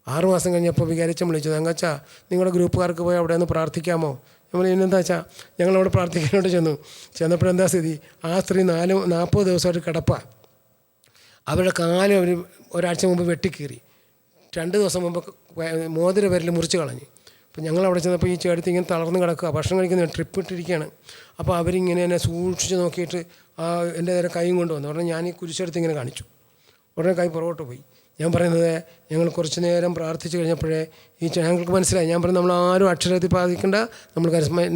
6 മാസം കഴിഞ്ഞപ്പോൾ വികാരിച്ചം വിളിച്ചു, തങ്കച്ചാ നിങ്ങളുടെ ഗ്രൂപ്പുകാർക്ക് പോയി അവിടെ ഒന്ന് പ്രാർത്ഥിക്കാമോ? നമ്മൾ ഇന്നെന്താ വെച്ചാൽ ഞങ്ങളവിടെ പ്രാർത്ഥിക്കാനോട്ട് ചെന്നപ്പോഴെന്താ സ്ഥിതി? ആ സ്ത്രീ 40 ദിവസമായിട്ട് കിടപ്പാണ്. അവരുടെ കാലം അവർ ഒരാഴ്ച മുമ്പ് വെട്ടിക്കീറി, 2 ദിവസം മുമ്പ് മോതിര വിരൽ മുറിച്ച് കളഞ്ഞു. അപ്പോൾ ഞങ്ങളവിടെ ചെന്നപ്പോൾ ഈ ചേട്ടത്തി ഇങ്ങനെ തളർന്ന് കിടക്കുക, ഭക്ഷണം കഴിക്കുന്ന ട്രിപ്പ് ഇട്ടിരിക്കുകയാണ്. അപ്പോൾ അവരിങ്ങനെ എന്നെ സൂക്ഷിച്ച് നോക്കിയിട്ട് എൻ്റെ നേരെ കൈയും കൊണ്ടുവന്നു. ഉടനെ ഞാൻ ഈ കുരിശെടുത്ത് ഇങ്ങനെ കാണിച്ചു. ഉടനെ കൈ പുറകോട്ട് പോയി. ഞാൻ പറയുന്നത്, ഞങ്ങൾ കുറച്ച് നേരം പ്രാർത്ഥിച്ച് കഴിഞ്ഞപ്പോഴേ ഞങ്ങൾക്ക് മനസ്സിലായി. ഞാൻ പറഞ്ഞു, നമ്മൾ ആരും അക്ഷരത്തിൽ പ്രാർത്ഥിക്കേണ്ട,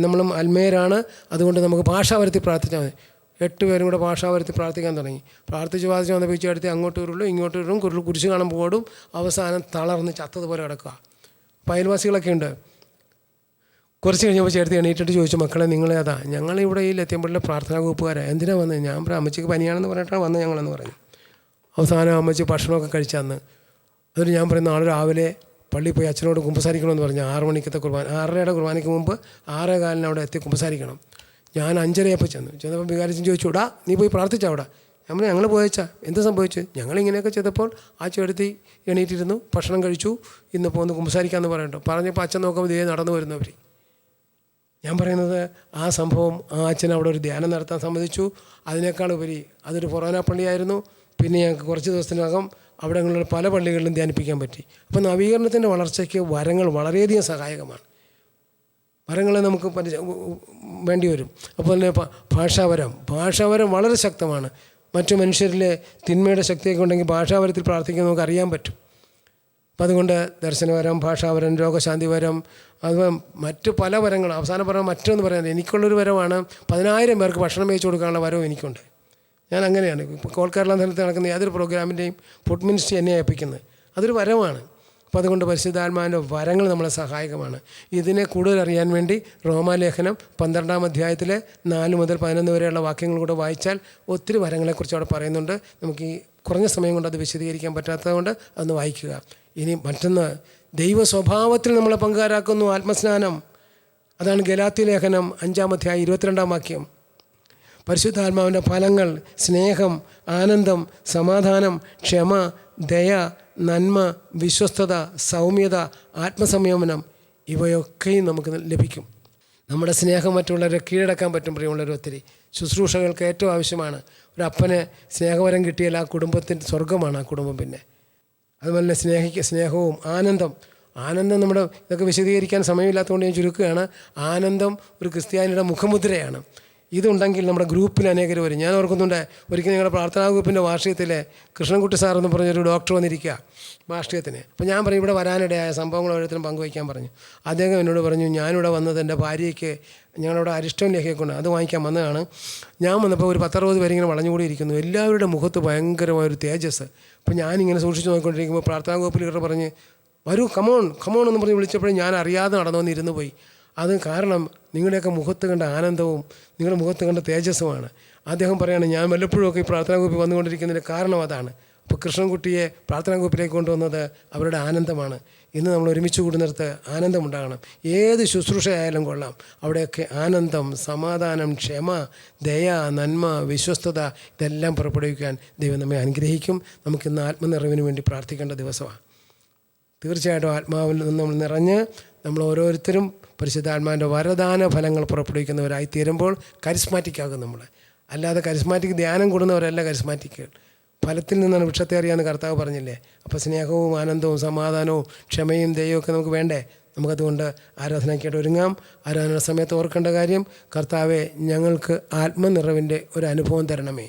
നമ്മളും അൽമേരാണ്, അതുകൊണ്ട് നമുക്ക് ഭാഷ വരുത്തി പ്രാർത്ഥിച്ചാൽ മതി. 8 പേരും കൂടെ ഭാഷ വരുത്തി പ്രാർത്ഥിക്കാൻ തുടങ്ങി. പ്രാർത്ഥിച്ച് വന്നപ്പോൾ ചേട്ടത്തി അങ്ങോട്ട് വരുള്ളൂ ഇങ്ങോട്ട് വരും, കുരിശ് കാണുമ്പോൾ ഓടും, അവസാനം തളർന്ന് ചത്തതുപോലെ കിടക്കുക. അപ്പോൾ അയൽവാസികളൊക്കെ ഉണ്ട്. കുറച്ച് കഴിഞ്ഞപ്പോൾ ചേർത്ത് എണീറ്റിട്ട് ചോദിച്ചു, മക്കളെ നിങ്ങളെ അതാ? ഞങ്ങളിവിടെ ഈ ലത്യമ്പള്ളിലെ പ്രാർത്ഥനാ ഗ്രൂപ്പുകാരാണ്. എന്തിനാണ് വന്നത്? ഞാൻ പറയാം അമ്മച്ചിക്ക് പനിയാണെന്ന് പറഞ്ഞിട്ടാണ് വന്നത് ഞങ്ങളെന്ന് പറഞ്ഞു. അവസാനം അമ്മച്ചി ഭക്ഷണമൊക്കെ കഴിച്ചന്ന്. എന്നിട്ട് ഞാൻ പറയും നാളെ രാവിലെ പള്ളിയിൽ പോയി അച്ഛനോട് കുമ്പസാരിക്കണമെന്ന് പറഞ്ഞു. 6 മണിക്കത്തെ കുർബാന, 6:30 കുർബാനയ്ക്ക് മുമ്പ് 6:15 അവിടെ എത്തി കുമ്പസാരിക്കണം. ഞാൻ 5:30 ചെന്നപ്പോൾ വികാരിച്ചൻ ചോദിച്ചു, ഇടാ നീ പോയി പ്രാർത്ഥിച്ചാ അവിടെ? ഞാൻ പറഞ്ഞു ഞങ്ങൾ പോയച്ചാ. എന്ത് സംഭവിച്ചു? ഞങ്ങളിങ്ങനെയൊക്കെ ചെയ്തപ്പോൾ ആ ചേട്ടത്തി എണീറ്റിരുന്നു, ഭക്ഷണം കഴിച്ചു, ഇന്നിപ്പോൾ ഒന്ന് കുമ്പസാരിക്കാമെന്ന് പറയട്ടോ. പറഞ്ഞപ്പോൾ അച്ഛൻ നോക്കുമ്പോൾ ഇതേ നടന്നു വരുന്നവർ. ഞാൻ പറയുന്നത് ആ സംഭവം ആ അച്ഛൻ അവിടെ ഒരു ധ്യാനം നടത്താൻ സമ്മതിച്ചു. അതിനേക്കാൾ ഉപരി അതൊരു ഫൊറോന പള്ളിയായിരുന്നു. പിന്നെ ഞങ്ങൾക്ക് കുറച്ച് ദിവസത്തിനകം അവിടങ്ങളിലുള്ള പല പള്ളികളിലും ധ്യാനിപ്പിക്കാൻ പറ്റി. അപ്പോൾ നവീകരണത്തിൻ്റെ വളർച്ചയ്ക്ക് വരങ്ങൾ വളരെയധികം സഹായകമാണ്. വരങ്ങളെ നമുക്ക് വേണ്ടി വരും. അപ്പോൾ തന്നെ ഭാഷാവരം വളരെ ശക്തമാണ്. മറ്റു മനുഷ്യരിലെ തിന്മയുടെ ശക്തിയൊക്കെ ഉണ്ടെങ്കിൽ ഭാഷാവരത്തിൽ പ്രാർത്ഥിക്കാൻ നമുക്ക് അറിയാൻ പറ്റും. അപ്പം അതുകൊണ്ട് ദർശനവരം, ഭാഷാവരം, രോഗശാന്തി വരം, അതുപോലെ മറ്റു പല വരങ്ങളും. അവസാനം പറഞ്ഞാൽ മറ്റൊന്ന് പറയാൻ എനിക്കുള്ളൊരു വരമാണ് 10,000 പേർക്ക് ഭക്ഷണം വെച്ച് കൊടുക്കാനുള്ള വരവും എനിക്കുണ്ട്. ഞാൻ അങ്ങനെയാണ്. ഇപ്പോൾ കോൾ കേരള സ്ഥലത്ത് നടക്കുന്ന യാതൊരു പ്രോഗ്രാമിൻ്റെയും ഫുഡ് മിനിസ്ട്രി എന്നെ ഏൽപ്പിക്കുന്നത് അതൊരു വരമാണ്. അപ്പോൾ അതുകൊണ്ട് പരിശുദ്ധാത്മാവിൻ്റെ വരങ്ങൾ നമ്മളെ സഹായകമാണ്. ഇതിനെ കൂടുതൽ അറിയാൻ വേണ്ടി റോമാലേഖനം 12-ാം അധ്യായത്തിലെ 4 മുതൽ 11 വരെയുള്ള വാക്യങ്ങൾ കൂടെ വായിച്ചാൽ ഒത്തിരി വരങ്ങളെക്കുറിച്ച് അവിടെ പറയുന്നുണ്ട്. നമുക്ക് ഈ കുറഞ്ഞ സമയം കൊണ്ട് അത് വിശദീകരിക്കാൻ പറ്റാത്തതുകൊണ്ട് അതൊന്ന് വായിക്കുക. ഇനി മറ്റൊന്ന്, ദൈവ സ്വഭാവത്തിൽ നമ്മളെ പങ്കുകാരാക്കുന്നു ആത്മസ്നാനം. അതാണ് ഗലാത്യ ലേഖനം 5-ാം അധ്യായം 22-ാം വാക്യം. പരിശുദ്ധാത്മാവിൻ്റെ ഫലങ്ങൾ സ്നേഹം, ആനന്ദം, സമാധാനം, ക്ഷമ, ദയ, നന്മ, വിശ്വസ്തത, സൗമ്യത, ആത്മസംയമനം, ഇവയൊക്കെയും നമുക്ക് ലഭിക്കും. നമ്മുടെ സ്നേഹം മറ്റുള്ളവരെ കീഴടക്കാൻ പറ്റും. പ്രിയമുള്ളവർ, ഒത്തിരി ശുശ്രൂഷകൾക്ക് ഏറ്റവും ആവശ്യമാണ്. ഒരു അപ്പന് സ്നേഹവരം കിട്ടിയാൽ ആ കുടുംബത്തിൻ്റെ സ്വർഗമാണ് ആ കുടുംബം. പിന്നെ അതുപോലെ സ്നേഹവും ആനന്ദം നമ്മുടെ ഇതൊക്കെ വിശദീകരിക്കാൻ സമയമില്ലാത്തതുകൊണ്ട് ഞാൻ ചുരുക്കുകയാണ്. ആനന്ദം ഒരു ക്രിസ്ത്യാനിയുടെ മുഖമുദ്രയാണ്. ഇതുണ്ടെങ്കിൽ നമ്മുടെ ഗ്രൂപ്പിൽ അനേകർ വരും. ഞാൻ ഓർക്കുന്നുണ്ട്, ഒരിക്കൽ ഞങ്ങളുടെ പ്രാർത്ഥനാ ഗ്രൂപ്പിൻ്റെ വാർഷികത്തിൽ കൃഷ്ണൻകുട്ടി സാർ എന്ന് പറഞ്ഞൊരു ഡോക്ടർ വന്നിരിക്കുക വാർഷികത്തിന്. അപ്പോൾ ഞാൻ പറഞ്ഞു ഇവിടെ വരാനിടയായ സംഭവങ്ങൾ ഓരോരുത്തരും പങ്കുവയ്ക്കാൻ പറഞ്ഞു. അദ്ദേഹം എന്നോട് പറഞ്ഞു, ഞാനിവിടെ വന്നത് എൻ്റെ ഭാര്യയ്ക്ക് ഞങ്ങളുടെ അരിഷ്ടം ലേഖയൊക്കെ അത് വാങ്ങിക്കാൻ വന്നതാണ്. ഞാൻ വന്നപ്പോൾ ഒരു 10-60 പേരിങ്ങനെ വളഞ്ഞുകൂടി ഇരിക്കുന്നു. എല്ലാവരുടെ മുഖത്ത് ഭയങ്കരമായൊരു തേജസ്. അപ്പോൾ ഞാനിങ്ങനെ സൂക്ഷിച്ച് നോക്കിക്കൊണ്ടിരിക്കുമ്പോൾ പ്രാർത്ഥനാ ഗ്രൂപ്പിൽ ഇവർ പറഞ്ഞ് വരൂ കമോൺ എന്ന് പറഞ്ഞ് വിളിച്ചപ്പോഴും ഞാൻ അറിയാതെ നടന്നു വന്നിരുന്നു പോയി. അത് കാരണം നിങ്ങളുടെയൊക്കെ മുഖത്ത് കണ്ട ആനന്ദവും നിങ്ങളുടെ മുഖത്ത് കണ്ട തേജസ്സുമാണ്. അദ്ദേഹം പറയുകയാണ്, ഞാൻ വല്ലപ്പോഴുമൊക്കെ ഈ പ്രാർത്ഥനാ ഗ്രൂപ്പിൽ വന്നുകൊണ്ടിരിക്കുന്നതിൻ്റെ കാരണം അതാണ്. അപ്പോൾ കൃഷ്ണൻകുട്ടിയെ പ്രാർത്ഥനാ ഗ്രൂപ്പിലേക്ക് കൊണ്ടുവന്നത് അവരുടെ ആനന്ദമാണ്. ഇന്ന് നമ്മൾ ഒരുമിച്ച് കൂടുന്നിടത്ത് ആനന്ദമുണ്ടാകണം. ഏത് ശുശ്രൂഷയായാലും കൊള്ളാം, അവിടെയൊക്കെ ആനന്ദം, സമാധാനം, ക്ഷമ, ദയ, നന്മ, വിശ്വസ്തത ഇതെല്ലാം പുറപ്പെടുവിക്കാൻ ദൈവം നമ്മെ അനുഗ്രഹിക്കും. നമുക്കിന്ന് ആത്മനിറവിന് വേണ്ടി പ്രാർത്ഥിക്കേണ്ട ദിവസമാണ്. തീർച്ചയായിട്ടും ആത്മാവിൽ നിന്ന് നമ്മൾ നിറഞ്ഞ് നമ്മൾ ഓരോരുത്തരും പരിശുദ്ധാത്മാവിൻ്റെ വരദാന ഫലങ്ങൾ പുറപ്പെടുവിക്കുന്നവരായി തീരുമ്പോൾ കരിസ്മാറ്റിക് ആകും നമ്മൾ. അല്ലാതെ കരിസ്മാറ്റിക് ധ്യാനം കൂടുന്നവരല്ല കരിസ്മാറ്റിക്കുകൾ. ഫലത്തിൽ നിന്നാണ് വൃക്ഷത്തെ അറിയാമെന്ന് കർത്താവ് പറഞ്ഞില്ലേ. അപ്പോൾ സ്നേഹവും ആനന്ദവും സമാധാനവും ക്ഷമയും ദയവും ഒക്കെ നമുക്ക് വേണ്ടേ? നമുക്കതുകൊണ്ട് ആരാധനയ്ക്കായിട്ട് ഒരുങ്ങാം. ആരാധന സമയത്ത് ഓർക്കേണ്ട കാര്യം, കർത്താവെ ഞങ്ങൾക്ക് ആത്മനിറവിൻ്റെ ഒരു അനുഭവം തരണമേ.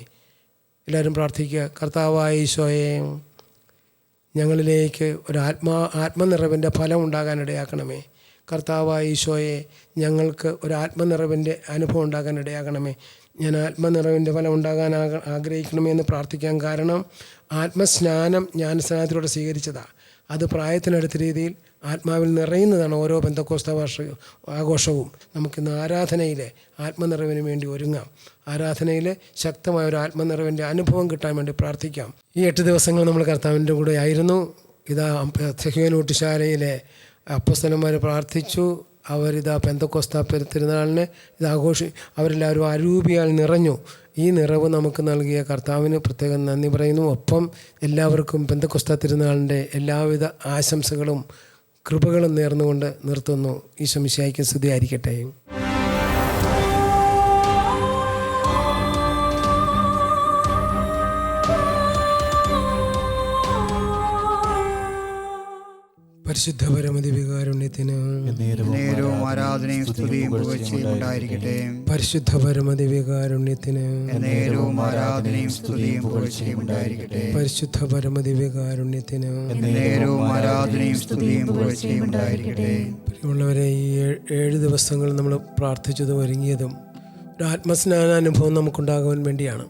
എല്ലാവരും പ്രാർത്ഥിക്കുക. കർത്താവായ ഈശോയെ, ഞങ്ങളിലേക്ക് ഒരു ആത്മനിറവിൻ്റെ ഫലം ഉണ്ടാകാനിടയാക്കണമേ. കർത്താവായ ഈശോയെ, ഞങ്ങൾക്ക് ഒരു ആത്മനിറവിൻ്റെ അനുഭവം ഉണ്ടാകാൻ ഇടയാക്കണമേ. ഞാൻ ആത്മനിറവിൻ്റെ ഫലം ഉണ്ടാകാൻ ആഗ്രഹിക്കണമേ എന്ന് പ്രാർത്ഥിക്കാൻ കാരണം, ആത്മസ്നാനം ജ്ഞാനസ്നാനത്തിലൂടെ സ്വീകരിച്ചതാണ്. അത് പ്രായത്തിനടുത്ത രീതിയിൽ ആത്മാവിൽ നിറയുന്നതാണ് ഓരോ പെന്തക്കോസ്ത ആഘോഷവും. നമുക്കിന്ന് ആരാധനയിലെ ആത്മനിറവിന് വേണ്ടി ഒരുങ്ങാം. ആരാധനയിൽ ശക്തമായ ഒരു ആത്മനിറവിൻ്റെ അനുഭവം കിട്ടാൻ വേണ്ടി പ്രാർത്ഥിക്കാം. ഈ 8 ദിവസങ്ങൾ നമ്മൾ കർത്താവിൻ്റെ കൂടെ ആയിരുന്നു. ഇതാ സെഹ്യോനൂട്ടിശാലയിലെ അപ്പോസ്തലന്മാർ പ്രാർത്ഥിച്ചു. അവരിതാ പെന്തക്കോസ്ത തിരുനാളിനെ അവരെല്ലാവരും അരൂപിയാൽ നിറഞ്ഞു. ഈ നിറവ് നമുക്ക് നൽകിയ കർത്താവിന് പ്രത്യേകം നന്ദി പറയുന്നു. ഒപ്പം എല്ലാവർക്കും പെന്തക്കോസ്ത തിരുനാളിൻ്റെ എല്ലാവിധ ആശംസകളും കൃപകളും നേർന്നുകൊണ്ട് നിർത്തുന്നു. ഈശോ മിശിഹായ്ക്ക് സ്തുതിയായിരിക്കട്ടെ. പരിശുദ്ധ പരമദിവ്യകാരുണ്യത്തിന് നേരവും ആരാധനയും സ്തുതിയും പുകഴ്ചയും ഉണ്ടായിരിക്കട്ടെ. പരിശുദ്ധ പരമദിവ്യകാരുണ്യത്തിന് നേരവും ആരാധനയും സ്തുതിയും പുകഴ്ചയും ഉണ്ടായിരിക്കട്ടെ. പരിശുദ്ധ പരമദിവ്യകാരുണ്യത്തിന് നേരവും ആരാധനയും സ്തുതിയും പുകഴ്ചയും ഉണ്ടായിരിക്കട്ടെ. പ്രിയമുള്ളവരെ, ഈ 7 ദിവസങ്ങൾ നമ്മൾ പ്രാർത്ഥിച്ചതും ഒരുങ്ങിയതും ഒരു ആത്മസ്നാനാനുഭവം നമുക്കുണ്ടാകുവാൻ വേണ്ടിയാണ്.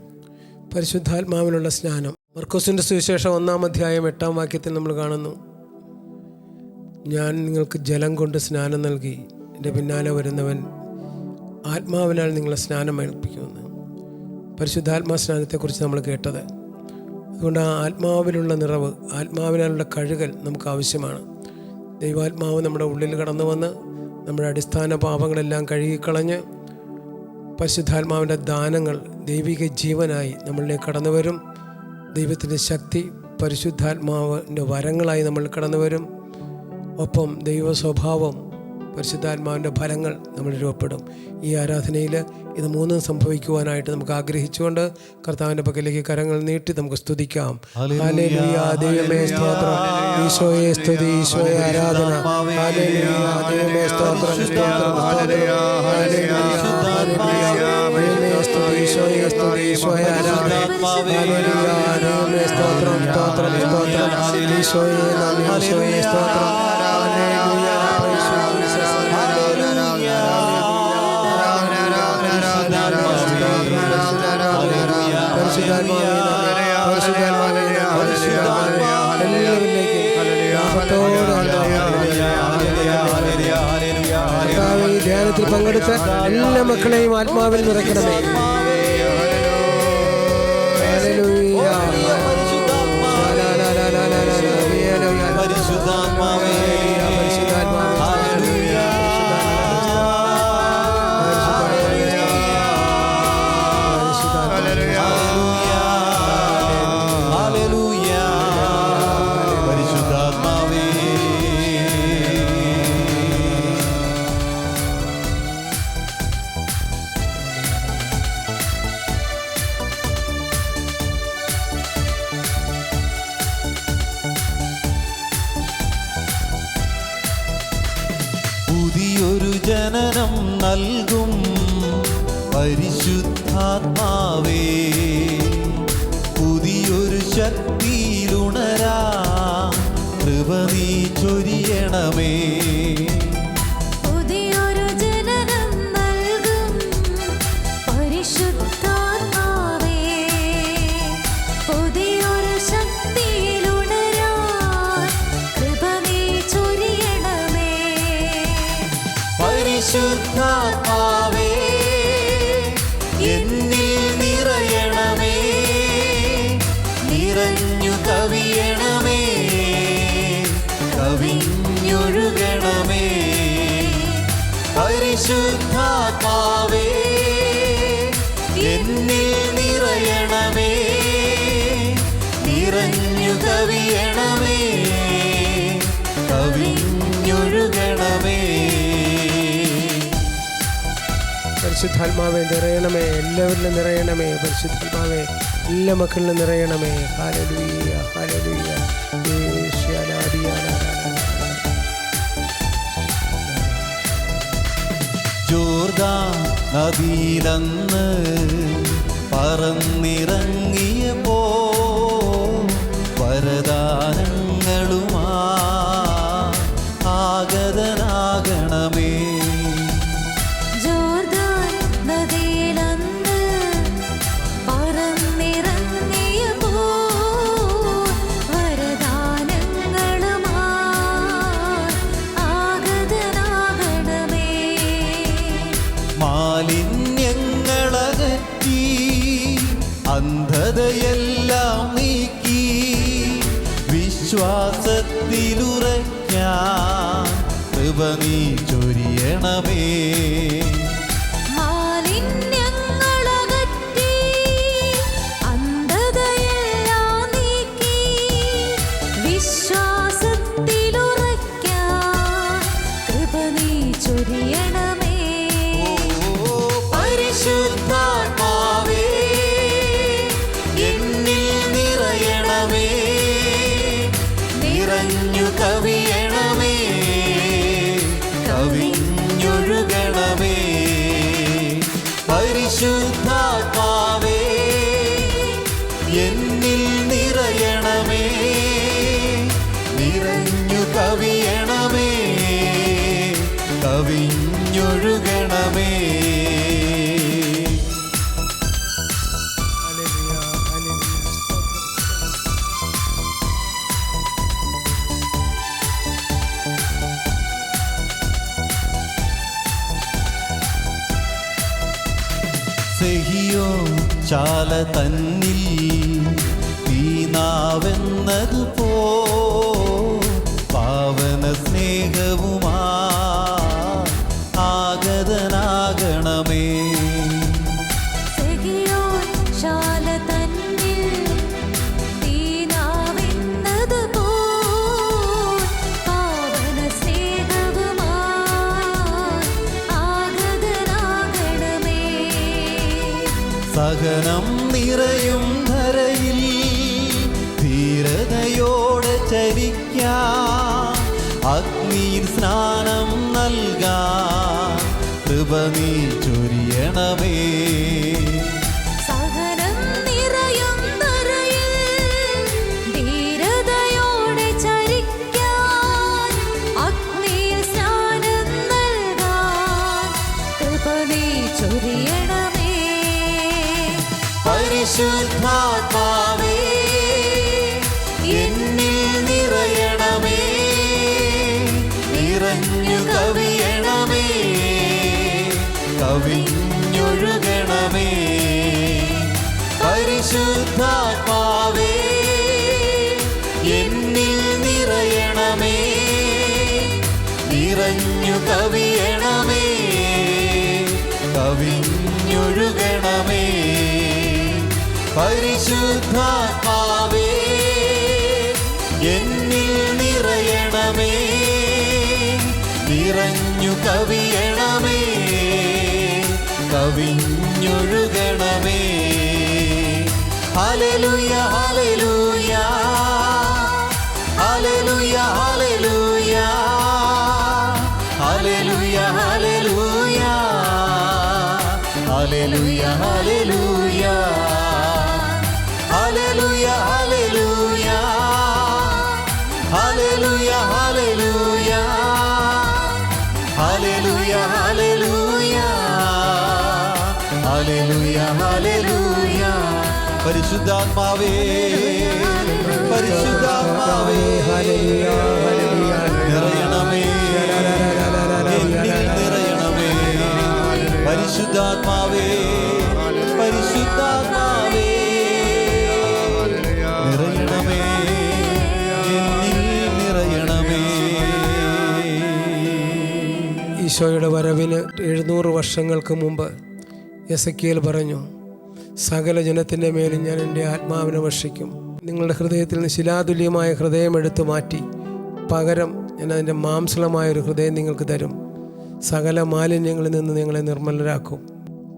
പരിശുദ്ധാത്മാവിനുള്ള സ്നാനം മർക്കോസിൻ്റെ സുവിശേഷം 1-ാം അധ്യായം 8-ാം വാക്യത്തിൽ നമ്മൾ കാണുന്നു, ഞാൻ നിങ്ങൾക്ക് ജലം കൊണ്ട് സ്നാനം നൽകി എൻ്റെ പിന്നാലെ വരുന്നവൻ ആത്മാവിനാൽ നിങ്ങളെ സ്നാനം ഏൽപ്പിക്കുമെന്ന്. പരിശുദ്ധാത്മാ സ്നാനത്തെക്കുറിച്ച് നമ്മൾ കേട്ടത്. അതുകൊണ്ട് ആ ആത്മാവിലുള്ള നിറവ്, ആത്മാവിനാലുള്ള കഴുകൽ നമുക്ക് ആവശ്യമാണ്. ദൈവാത്മാവ് നമ്മുടെ ഉള്ളിൽ കടന്നു വന്ന് നമ്മുടെ അടിസ്ഥാന പാപങ്ങളെല്ലാം കഴുകിക്കളഞ്ഞ് പരിശുദ്ധാത്മാവിൻ്റെ ദാനങ്ങൾ ദൈവിക ജീവനായി നമ്മളിലേക്ക് കടന്നു വരും. ദൈവത്തിൻ്റെ ശക്തി പരിശുദ്ധാത്മാവിൻ്റെ വരങ്ങളായി നമ്മൾ കടന്നു വരും. ഒപ്പം ദൈവ സ്വഭാവം, പരിശുദ്ധാത്മാവിൻ്റെ ഫലങ്ങൾ നമ്മൾ രൂപപ്പെടും. ഈ ആരാധനയിൽ ഇത് മൂന്നും സംഭവിക്കുവാനായിട്ട് നമുക്ക് ആഗ്രഹിച്ചുകൊണ്ട് കർത്താവിൻ്റെ പക്കലേക്ക് കരങ്ങൾ നീട്ടി നമുക്ക് സ്തുതിക്കാം. ഹല്ലേലൂയ, ദൈവമേ സ്തോത്രം, ഈശോയെ സ്തുതി, ഈശോയെ ആരാധന. ഹല്ലേലൂയ, ദൈവമേ സ്തോത്രം, സ്തോത്രം, ദൈവമേ സ്തുതി, ഈശോയെ സ്തുതി, ഈശോയെ ആരാധന. ഹല്ലേലൂയ, ദൈവമേ സ്തോത്രം, സ്തോത്രം, സ്തോത്രം, ഈശോയെ നന്ദി, ഈശോയെ സ്തോത്രം. ഹല്ലേലൂയ, ഈ ധ്യാനത്തിൽ പങ്കെടുത്ത എല്ലാ മക്കളെയും ആത്മാവിൽ നിറയ്ക്കണമേ. പുതിയൊരു ജനനം നൽകും പരിശുദ്ധാത്മാവേ, പുതിയൊരു ശക്തിയിലുണരാ കൃപ നീ ചൊരിയണമേ. പുതിയൊരു ജനനം നൽകും പരിശുദ്ധാത്മാവേ, പുതിയൊരു ശക്തിയിലുണരാൻ കൃപ നീ ചൊരിയണമേ. പരിശുദ്ധാത്മാവേ, എന്നിൽ നിറയണമേ, നിറഞ്ഞു കവിയണമേ, കവിഞ്ഞൊഴുകണമേ. പരിശുദ്ധാത്മാവേ, എന്നിൽ നിറയണമേ, നിറഞ്ഞു കവിയണമേ, കവിഞ്ഞൊഴുകണമേ. പരിശുദ്ധാത്മാവെ നിറയണമേ, എല്ലാവരിലും നിറയണമേ. പരിശുദ്ധാത്മാവെ എല്ലാ മക്കളിലും നിറയണമേ. Hallelujah, hallelujah. ജോർദാൻ നദിയിലന്ന് പറന്നിറങ്ങിയപ്പോ വരദാനങ്ങളുമാ ആഗതനാകണമേ. ജോർദാൻ നദിയിലന്ന് പറന്നിറങ്ങിയപ്പോൾ വരദാനങ്ങളുമായി ആഗതനാകണമേ. മാലിന്യങ്ങളകറ്റി അന്ധതയെല്ലാം നീക്കി വിശ്വാസത്തിലുറയ്ക്കാൻ കൃപ നീ ചൊരിയണമേ. മാലിന്യങ്ങളകറ്റി അന്ധതയെല്ലാം നീക്കി വിശ്വാസത്തിലുറയ്ക്കാൻ കൃപ നീ ചൊരിയണമേ. പരിശുദ്ധാത്മാവേ, എന്നിൽ നിറയണമേ, നിറഞ്ഞു കവിയണമേ, കവിഞ്ഞൊഴുകണമേ. പരിശുദ്ധാത്മാവേ, എന്നിൽ നിറയണമേ, നിറഞ്ഞു കവിയണമേ, കവിഞ്ഞൊഴുകണമേ. ലേഹിയോ ചാല തന്നിൽ തീനാവെന്നതുപോ പാവന സ്നേഹവുമാ ആഗതനാകണമേ. സഖിയോൻ ശാല തന്നിൽ തീനാവെന്നതുപോൽ പാവന സ്നേഹവുമായി ആഗതനാകണമേ. സഹനം നിറയും ധരയിൽ ധീരതയോടെ ചരിക്കാം, അഗ്നിയിൽ സ്നാനം നൽകാൻ കൃപ നീ ചൊരിയണമേ. സഹനം നിറയും ധരയിൽ ധീരതയോടെ ചരിക്കാൻ, അഗ്നിയിൽ സ്നാനം നൽകാൻ കൃപ നീ ചൊരിയണമേ. പരിശുദ്ധാത്മാവേ എന്നിൽ നിറയണമേ, നിറഞ്ഞു കവിയണമേ, കവിഞ്ഞൊഴുകണമേ. പരിശുദ്ധാത്മാവേ എന്നിൽ നിറയണമേ, നിറഞ്ഞു കവിയണമേ, കവിഞ്ഞൊഴുകണമേ. പരിശുദ്ധാത്മാവേ എന്നിൽ നിറയണമേ, നിറഞ്ഞു കവിയണമേ, കവിഞ്ഞൊഴുകണമേ. Hallelujah hallelujah hallelujah hallelujah hallelujah hallelujah hallelujah hallelujah hallelujah hallelujah hallelujah hallelujah hallelujah hallelujah hallelujah. പരിശുദ്ധാത്മാവേ പരിശുദ്ധാത്മാവേ നിറയണമേ, എന്നിൽ നിറയണമേ. പരിശുദ്ധാത്മാവേ പരിശുദ്ധാത്മാവേ നിറയണമേ, എന്നിൽ നിറയണമേ. ഈശോയുടെ വരവിന് 700 വർഷങ്ങൾക്ക് മുമ്പ് എസെക്കിയേൽ പറഞ്ഞു, സകല ജനത്തിൻ്റെ മേലും ഞാൻ എൻ്റെ ആത്മാവിനെ വർഷിക്കും. നിങ്ങളുടെ ഹൃദയത്തിൽ നിന്ന് ശിലാതുല്യമായ ഹൃദയം എടുത്തു മാറ്റി പകരം ഞാൻ അതിൻ്റെ മാംസളമായൊരു ഹൃദയം നിങ്ങൾക്ക് തരും. സകല മാലിന്യങ്ങളിൽ നിന്ന് നിങ്ങളെ നിർമ്മലരാക്കും.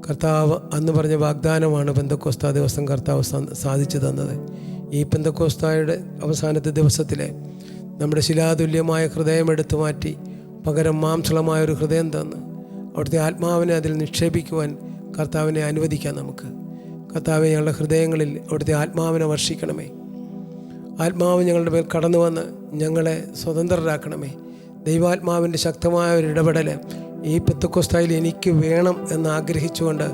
കർത്താവ് അന്ന് പറഞ്ഞ വാഗ്ദാനമാണ് പെന്തക്കോസ്താ ദിവസം കർത്താവ് സാധിച്ചു തന്നത്. ഈ പെന്തക്കോസ്തായുടെ അവസാനത്തെ ദിവസത്തിലെ നമ്മുടെ ശിലാതുല്യമായ ഹൃദയം എടുത്തു മാറ്റി പകരം മാംസളമായൊരു ഹൃദയം തന്ന് അവിടുത്തെ ആത്മാവിനെ അതിൽ നിക്ഷേപിക്കുവാൻ കർത്താവിനെ അനുവദിക്കാം. നമുക്ക് കർത്താവെ ഞങ്ങളുടെ ഹൃദയങ്ങളിൽ അവിടുത്തെ ആത്മാവിനെ വർഷിക്കണമേ. ആത്മാവ് ഞങ്ങളുടെ മേൽ കടന്നു വന്ന് ഞങ്ങളെ സ്വതന്ത്രരാക്കണമേ. ദൈവാത്മാവിൻ്റെ ശക്തമായ ഒരു ഇടപെടൽ ഈ പെന്തക്കോസ്തായിൽ എനിക്ക് വേണം എന്ന് ആഗ്രഹിച്ചുകൊണ്ട്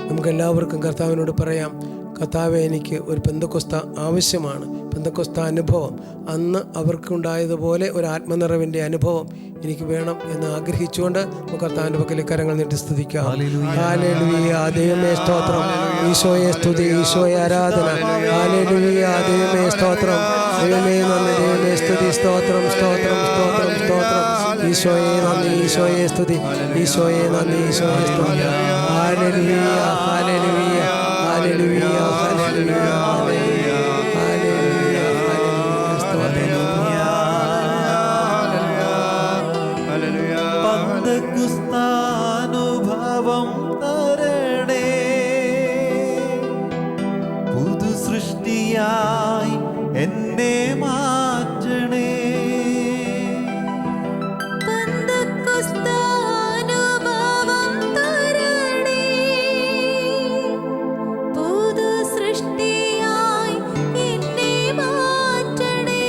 നമുക്കെല്ലാവർക്കും കർത്താവിനോട് പറയാം, കർത്താവെ എനിക്ക് ഒരു പെന്തക്കോസ്ത ആവശ്യമാണ്. പെന്തക്കോസ്ത അനുഭവം അന്ന് അവർക്കുണ്ടായതുപോലെ ഒരു ആത്മനിറവിൻ്റെ അനുഭവം എനിക്ക് വേണം എന്ന് ആഗ്രഹിച്ചുകൊണ്ട് നമുക്ക് കർത്താവിൻ്റെ പക്കലെ കരങ്ങൾ നീട്ടി സ്തുതിക്കാം. ഹല്ലേലൂയ, ദൈവമേ സ്തോത്രം, ഈശോയെ സ്തുതി, ഈശോയെ ആരാധന. ഹല്ലേലൂയ, ദൈവമേ സ്തോത്രം, ദൈവമേ നന്ദി, ദൈവമേ സ്തുതി, സ്തോത്രം സ്തോത്രം സ്തോത്രം സ്തോത്രം. ഈശോയെ നന്ദി, ഈശോയെ സ്തുതി, ഈശോയെ നന്ദി, ഈശോയെ സ്തുതി. Hallelujah hallelujah hallelujah hallelujah hallelujah hallelujah സ്തോത്രം. പന്തക്കുസ്താനുഭവം തരണേ, പുതു സൃഷ്ടിയായി എന്നെ മാറ്റണേ. പന്തക്കോസ്താനുഭവം തരണേ, പുതു സൃഷ്ടിയായി എന്നെ മാറ്റണേ.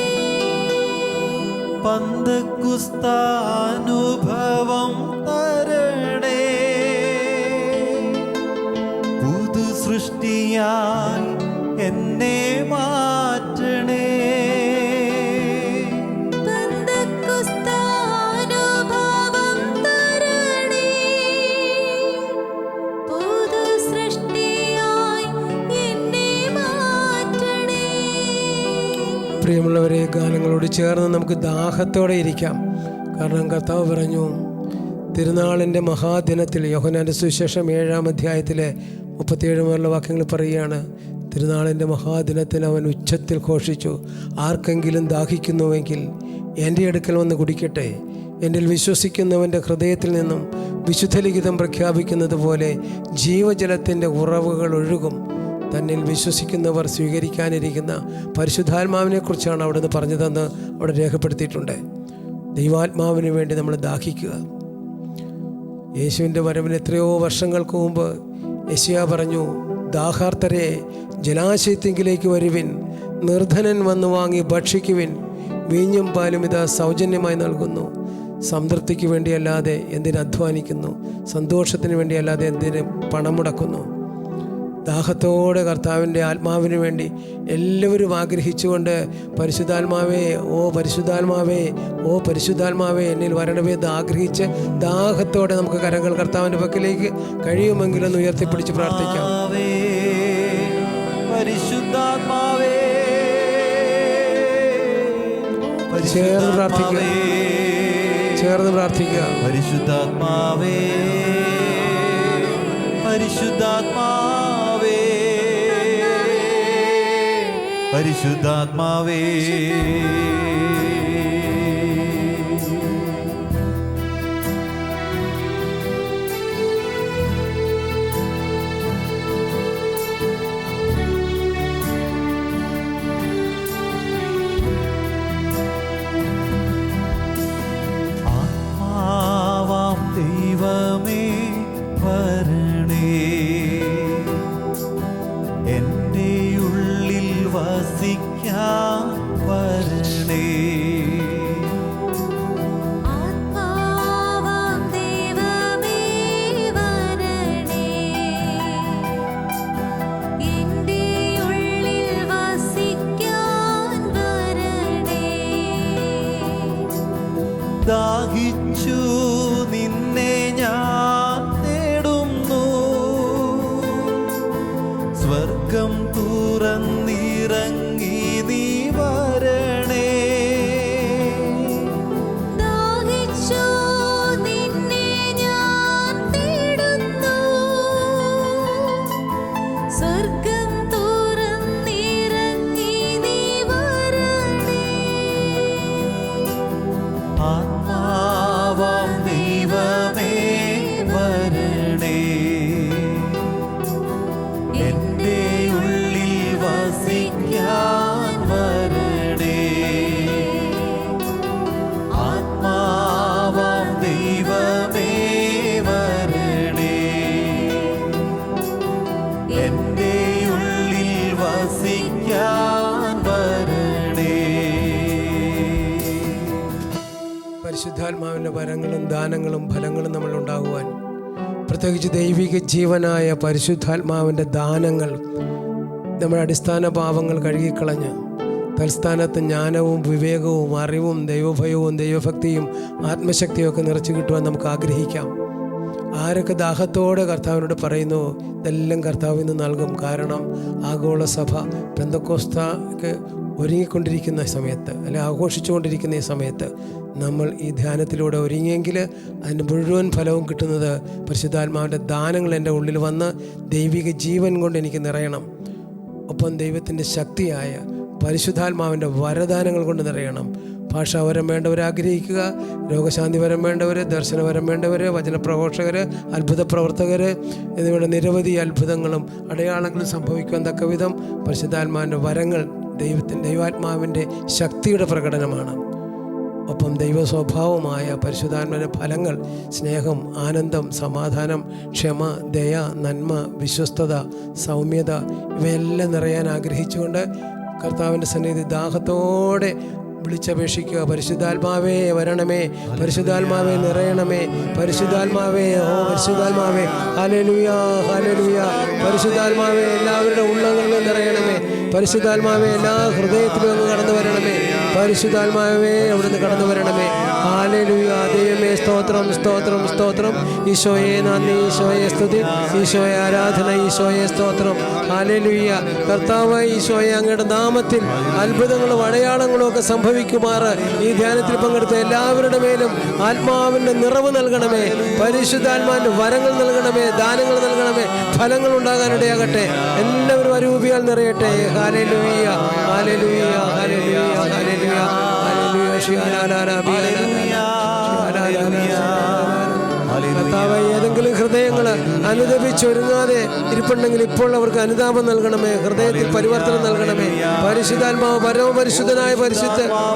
പന്തക്കുസ്താനുഭവം തരണേ, പുതു സൃഷ്ടിയായി എന്നെ മാറ്റണേ. പന്തക്കോസ്താനുഭവം തരണേ, പുതു സൃഷ്ടി പ്രിയമുള്ളവരെ, ഗാനങ്ങളോട് ചേർന്ന് നമുക്ക് ദാഹത്തോടെ ഇരിക്കാം. കാരണം കർത്താവ് പറഞ്ഞു, തിരുനാളിൻ്റെ മഹാദിനത്തിൽ യോഹന്നാൻ്റെ സുവിശേഷം 7-ാം അധ്യായത്തിലെ 37 മുതലുള്ള വാക്യങ്ങൾ പറയുകയാണ്, തിരുനാളിൻ്റെ മഹാദിനത്തിന് അവൻ ഉച്ചത്തിൽ ഘോഷിച്ചു, ആർക്കെങ്കിലും ദാഹിക്കുന്നുവെങ്കിൽ എൻ്റെ അടുക്കൽ വന്ന് കുടിക്കട്ടെ. എന്നിൽ വിശ്വസിക്കുന്നവൻ്റെ ഹൃദയത്തിൽ നിന്നും വിശുദ്ധലിഖിതം പ്രഖ്യാപിക്കുന്നത് പോലെ ജീവജലത്തിൻ്റെ ഉറവുകൾ ഒഴുകും. തന്നിൽ വിശ്വസിക്കുന്നവർ സ്വീകരിക്കാനിരിക്കുന്ന പരിശുദ്ധാത്മാവിനെക്കുറിച്ചാണ് അവിടുന്ന് പറഞ്ഞതെന്ന് അവിടെ രേഖപ്പെടുത്തിയിട്ടുണ്ട്. ദൈവാത്മാവിന് വേണ്ടി നമ്മൾ ദാഹിക്കുക. യേശുവിൻ്റെ വരവിന് എത്രയോ വർഷങ്ങൾക്ക് മുമ്പ് യെശയ്യാ പറഞ്ഞു, ദാഹാർത്തരെ ജലാശയത്തിങ്കിലേക്ക് വരുവിൻ, നിർധനൻ വന്നു വാങ്ങി ഭക്ഷിക്കുവിൻ, വീഞ്ഞും പാലും ഇതാ സൗജന്യമായി നൽകുന്നു. സംതൃപ്തിക്ക് വേണ്ടിയല്ലാതെ എന്തിന് അധ്വാനിക്കുന്നു? സന്തോഷത്തിന് വേണ്ടിയല്ലാതെ എന്തിന് പണം മുടക്കുന്നു? ദാഹത്തോടെ കർത്താവിൻ്റെ ആത്മാവിന് വേണ്ടി എല്ലാവരും ആഗ്രഹിച്ചുകൊണ്ട് പരിശുദ്ധാത്മാവേ, ഓ പരിശുദ്ധാത്മാവേ, ഓ പരിശുദ്ധാത്മാവേ എന്നിൽ വരണമേ എന്ന് ആഗ്രഹിച്ച് ദാഹത്തോടെ നമുക്ക് കരങ്ങൾ കർത്താവിൻ്റെ പക്കലേക്ക് കഴിയുമെങ്കിലൊന്ന് ഉയർത്തിപ്പിടിച്ച് പ്രാർത്ഥിക്കാം. പരിശുദ്ധാത്മാവേ, ചേർന്ന് പ്രാർത്ഥിക്കുക, ചേർന്ന് പ്രാർത്ഥിക്കുക. പരിശുദ്ധാത്മാവേ, പരിശുദ്ധാത്മാവേ, പരിശുദ്ധാത്മാവേ. ആത്മാവാം ദൈവമേ വരണേ, എൻ്റെ ഉള്ളിൽ വസിക്കാൻ വരണേ. ആത്മാവാം ദൈവമേ വരണേ, എൻ്റെ ഉള്ളിൽ വസിക്കാൻ വരണേ. ദാഹിച്ചു നിന്നെ ഞാൻ തേടുന്നു, സ്വർഗം തുറന്നിറങ്ങി നീ വരണേ. ദാഹിച്ചു നിന്നെ ഞാൻ തേടുന്നു, സ്വർഗം തുറന്നിറങ്ങി നീ വരണേ. ആത്മാവാം ദൈവമേ വരണേ, എൻ്റെ ഉള്ളിൽ വസിക്കാൻ വരണേ. ആത്മാവാം ദൈവമേ വരണേ, എൻ്റെ ഉള്ളിൽ വസിക്കാൻ വരണേ. പരിശുദ്ധാത്മാവിൻ്റെ വരങ്ങളും ദാനങ്ങളും ഫലങ്ങളും നമ്മൾ ഉണ്ടാകുവാൻ, പ്രത്യേകിച്ച് ദൈവിക ജീവനായ പരിശുദ്ധാത്മാവിൻ്റെ ദാനങ്ങൾ നമ്മുടെ അടിസ്ഥാന പാവങ്ങൾ കഴുകിക്കളഞ്ഞ് തൽസ്ഥാനത്ത് ജ്ഞാനവും വിവേകവും അറിവും ദൈവഭയവും ദൈവഭക്തിയും ആത്മശക്തിയും ഒക്കെ നിറച്ചു കിട്ടുവാൻ നമുക്ക് ആഗ്രഹിക്കാം. ആരൊക്കെ ദാഹത്തോടെ കർത്താവിനോട് പറയുന്നു, ഇതെല്ലാം കർത്താവിൽ നിന്ന് നൽകും. കാരണം ആഗോള സഭ പെന്തക്കോസ്താക്ക് ഒരുങ്ങിക്കൊണ്ടിരിക്കുന്ന സമയത്ത്, അല്ലെ ആഘോഷിച്ചുകൊണ്ടിരിക്കുന്ന ഈ സമയത്ത് നമ്മൾ ഈ ധ്യാനത്തിലൂടെ ഒരുങ്ങിയെങ്കിൽ അതിൻ്റെ മുഴുവൻ ഫലവും കിട്ടുന്നത് പരിശുദ്ധാത്മാവിൻ്റെ ദാനങ്ങൾ എൻ്റെ ഉള്ളിൽ വന്ന് ദൈവിക ജീവൻ കൊണ്ട് എനിക്ക് നിറയണം. ഒപ്പം ദൈവത്തിൻ്റെ ശക്തിയായ പരിശുദ്ധാത്മാവിൻ്റെ വരദാനങ്ങൾ കൊണ്ട് നിറയണം. ഭാഷാവരം വേണ്ടവർ ആഗ്രഹിക്കുക, രോഗശാന്തി വരം വേണ്ടവർ, ദർശനവരം വേണ്ടവർ, വചനപ്രഘോഷകർ, അത്ഭുത പ്രവർത്തകർ എന്നിവയുടെ നിരവധി അത്ഭുതങ്ങളും അടയാളങ്ങളും സംഭവിക്കാൻ തക്ക വിധം പരിശുദ്ധാത്മാവിൻ്റെ വരങ്ങൾ ദൈവാത്മാവിൻ്റെ ശക്തിയുടെ പ്രകടനമാണ്. ഒപ്പം ദൈവ സ്വഭാവമായ പരിശുദ്ധാത്മാവിൻ്റെ ഫലങ്ങൾ സ്നേഹം, ആനന്ദം, സമാധാനം, ക്ഷമ, ദയ, നന്മ, വിശ്വസ്തത, സൗമ്യത ഇവയെല്ലാം നിറയാൻ ആഗ്രഹിച്ചുകൊണ്ട് കർത്താവിൻ്റെ സന്നിധി ദാഹത്തോടെ വിളിച്ചപേക്ഷിക്കുക. പരിശുദ്ധാത്മാവേ വരണമേ, പരിശുദ്ധാത്മാവേ നിറയണമേ, പരിശുദ്ധാത്മാവേ, ഓ പരിശുദ്ധാത്മാവേ, ഹല്ലേലൂയ ഹല്ലേലൂയ, പരിശുദ്ധാത്മാവേ എല്ലാവരുടെ ഉള്ളങ്ങളിലും നിറയണമേ, പരിശുദ്ധാത്മാവേ എല്ലാ ഹൃദയത്തിലും അങ്ങ് കടന്നു വരണമേ. പരിശുദ്ധാത്മാവേ അവിടുന്ന് കടന്നു വരണമേ. ഹല്ലേലൂയ. ദൈവമേ സ്തോത്രം സ്തോത്രം സ്തോത്രം. ഈശോയെ നന്ദി, ഈശോയെ സ്തുതി, ഈശോയെ ആരാധന, ഈശോയെ സ്തോത്രം. ഹല്ലേലൂയ. കർത്താവ് ഈശോയെ അങ്ങയുടെ നാമത്തിൽ അത്ഭുതങ്ങളും അടയാളങ്ങളും ഒക്കെ സംഭവിക്കുമാറ് ഈ ധ്യാനത്തിൽ പങ്കെടുത്ത എല്ലാവരുടെ മേലും ആത്മാവിൻ്റെ നിറവ് നൽകണമേ. പരിശുദ്ധാത്മാവിൻ്റെ വരങ്ങൾ നൽകണമേ, ദാനങ്ങൾ നൽകണമേ, ഫലങ്ങൾ ഉണ്ടാകാനിടയാകട്ടെ. എല്ലാവരും അരൂപിയാൽ നിറയട്ടെ. Hallelujah hallelujah hallelujah hallelujah hallelujah. കർത്താവേ, ഏതെങ്കിലും ഹൃദയങ്ങൾ അനുദപിച്ചൊരുങ്ങാതെ ഇരിപ്പുണ്ടെങ്കിൽ ഇപ്പോൾ അവർക്ക് അനുതാപം നൽകണമേ. ഹൃദയത്തിൽ പരിവർത്തനം നൽകണമേ. പരിശുദ്ധാത്മാവ്, പരമപരിശുദ്ധനായ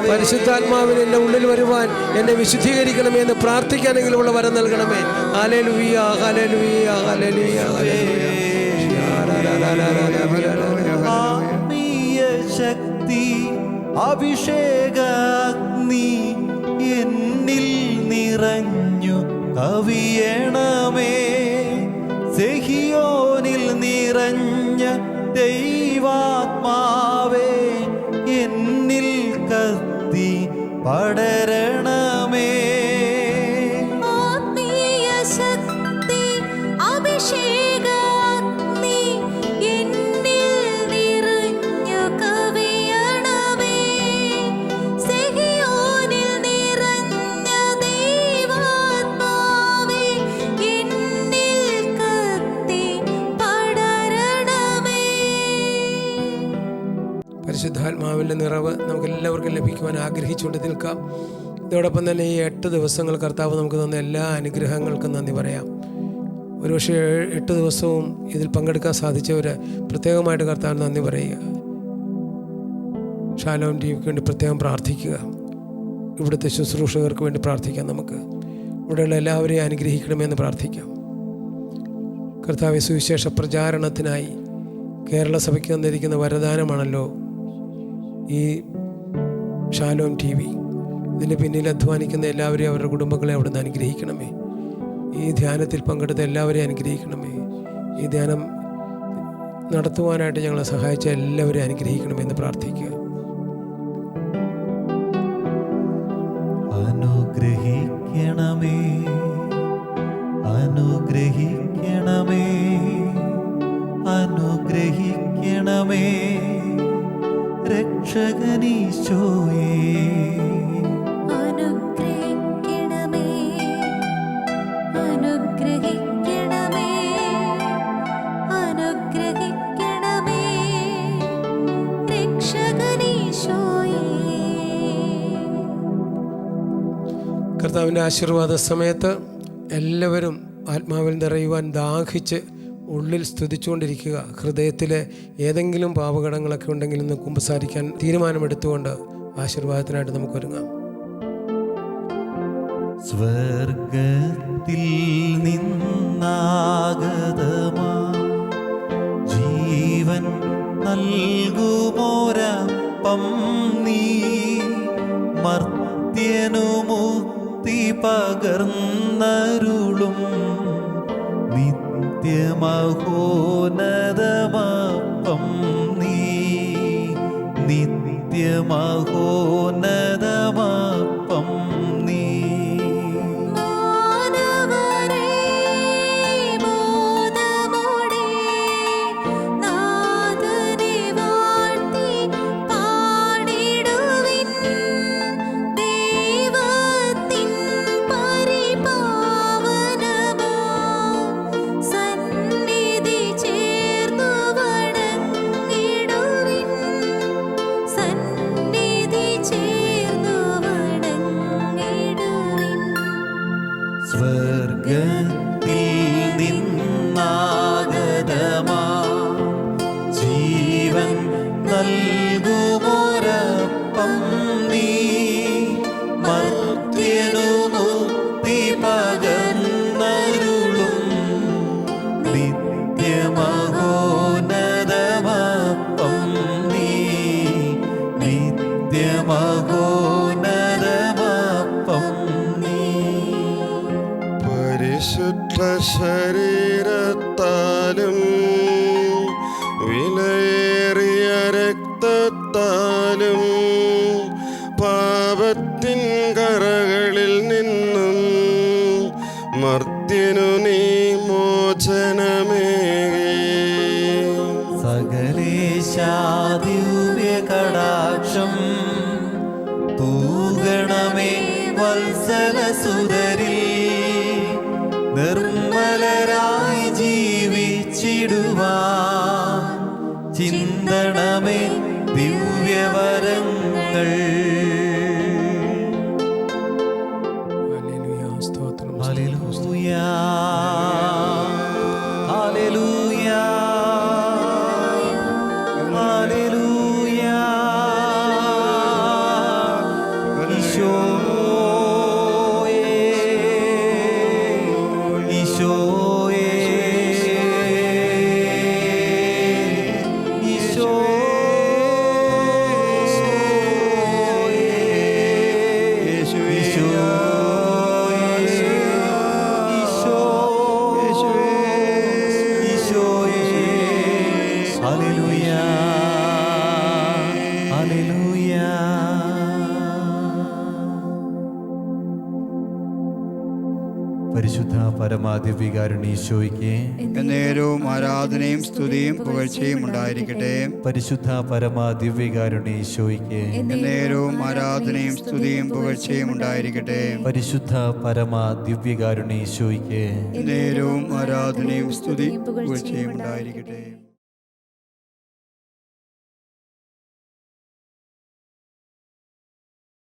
പരിശുദ്ധാത്മാവിന് എൻ്റെ ഉള്ളിൽ വരുവാൻ എന്നെ വിശുദ്ധീകരിക്കണമേ എന്ന് പ്രാർത്ഥിക്കാനെങ്കിലുമുള്ള വരം നൽകണമേ. ഹല്ലേലൂയ ഹല്ലേലൂയ ഹല്ലേലൂയ ആത്മീയ ശക്തി അഭിഷേകാഗ്നി എന്നിൽ നിറഞ്ഞു കവിയണമേ. സെഹിയോനിൽ നിറഞ്ഞ ദൈവാത്മാവേ എന്നിൽ കത്തി പടരണമേ. ആത്മീയ ശക്തി അഭിഷേകാഗ്നി എന്നിൽ നിറഞ്ഞു കവിയണമേ. സെഹിയോനിൽ നിറഞ്ഞ ദൈവാത്മാവേ എന്നിൽ കത്തി പടരണമേ. പരിശുദ്ധാത്മാവിൻ്റെ നിറവ് നമുക്ക് എല്ലാവർക്കും ലഭിക്കുവാൻ ആഗ്രഹിച്ചുകൊണ്ട് നിൽക്കാം. ഇതോടൊപ്പം തന്നെ ഈ 8 ദിവസങ്ങൾ കർത്താവ് നമുക്ക് തന്ന എല്ലാ അനുഗ്രഹങ്ങൾക്കും നന്ദി പറയാം. ഒരുപക്ഷെ 8 ദിവസവും ഇതിൽ പങ്കെടുക്കാൻ സാധിച്ചവർ പ്രത്യേകമായിട്ട് കർത്താവിന് നന്ദി പറയുക. ഷാലോം ടിവിക്ക് വേണ്ടി പ്രത്യേകം പ്രാർത്ഥിക്കുക. ഇവിടുത്തെ ശുശ്രൂഷകർക്ക് വേണ്ടി പ്രാർത്ഥിക്കാം. നമുക്ക് ഇവിടെയുള്ള എല്ലാവരെയും അനുഗ്രഹിക്കണമെന്ന് പ്രാർത്ഥിക്കാം. കർത്താവ് സുവിശേഷ പ്രചാരണത്തിനായി കേരള സഭയ്ക്ക് തന്നിരിക്കുന്ന വരദാനമാണല്ലോ ഈ ഷാലോം ടി വി. ഇതിന് പിന്നിൽ അധ്വാനിക്കുന്ന എല്ലാവരെയും അവരുടെ കുടുംബങ്ങളെ അവിടുന്ന് അനുഗ്രഹിക്കണമേ. ഈ ധ്യാനത്തിൽ പങ്കെടുത്ത എല്ലാവരെയും അനുഗ്രഹിക്കണമേ. ഈ ധ്യാനം നടത്തുവാനായിട്ട് ഞങ്ങളെ സഹായിച്ച എല്ലാവരെയും അനുഗ്രഹിക്കണമെന്ന് പ്രാർത്ഥിക്കുക. അനുഗ്രഹിക്കണമേ, അനുഗ്രഹിക്കണമേ, അനുഗ്രഹിക്കണമേ രക്ഷകനീശോയേ. അനുഗ്രഹിക്കണമേ, അനുഗ്രഹിക്കണമേ, അനുഗ്രഹിക്കണമേ രക്ഷകനീശോയേ. കർത്താവിൻ്റെ ആശീർവാദ സമയത്ത് എല്ലാവരും ആത്മാവിൽ നിറയുവാൻ ദാഹിച്ച് ഉള്ളിൽ സ്തുതിച്ചുകൊണ്ടിരിക്കുക. ഹൃദയത്തിൽ ഏതെങ്കിലും പാപകടങ്ങളൊക്കെ ഉണ്ടെങ്കിൽ ഇന്ന് കുമ്പസാരിക്കാൻ തീരുമാനമെടുത്തുകൊണ്ട് ആശീർവാദത്തിനായിട്ട് നമുക്കൊരുങ്ങാം. സ്വർഗത്തിൽ നിന്നാഗതമാ ജീവൻ നൽകുമോരപ്പം നീ, മർത്യനു മുക്തി പകർന്നരുളും നിത്യമഹോന്നതമപ്പം നീ, നിത്യമഹോന്നതമപ്പം നീ. മാനവരേ മോദമോടെ നാഥനെ വാഴ്ത്തി പാടിടുവിൻ. ദൈവത്തിൻ പരിപാവനമാ സന്നിധി ചേർന്നു വണങ്ങിടുവിൻ. സന്നിധി ചേർന്നു വണങ്ങിടുവിൻ. സ്വർഗത്തിൽ നിന്നാഗതമാ ജീവൻ നൽകുമോരപ്പം നീ, മർത്യനു മുക്തി പകർന്നരുളും നിത്യമഹോന്നതമപ്പം നീ, നിത്യമഹോന്നതമപ്പം നീ. പരിശുദ്ധ ശരീരത്താലും വിലയേറിയ ദിവ്യ കടാക്ഷം തൂകണമേ വത്സലസുതരിൽ നിർമ്മലരായി ജീവിച്ചിടുവാൻ ചിന്തണമേ ദിവ്യവരങ്ങൾ. ഹല്ലേലൂയ, സ്തോത്രം. Hallelujah, hallelujah, hallelujah. ഈശോയേ, ഈശോയേ, പരിശുദ്ധ പരമാദിവ്യകാരുണ്യീശോയ്ക്ക് എന്നേരവും ആരാധനയും സ്തുതിയും പുകഴ്ചയും ഉണ്ടായിരിക്കട്ടെ. പരിശുദ്ധ പരമാദിവ്യകാരുണ്യീശോയ്ക്ക് എന്നേരവും ആരാധനയും സ്തുതിയും പുകഴ്ചയും ഉണ്ടായിരിക്കട്ടെ. പരിശുദ്ധ പരമാദിവ്യകാരുണ്യീശോയ്ക്ക് എന്നേരവും ആരാധനയും സ്തുതിയും പുകഴ്ചയും ഉണ്ടായിരിക്കട്ടെ.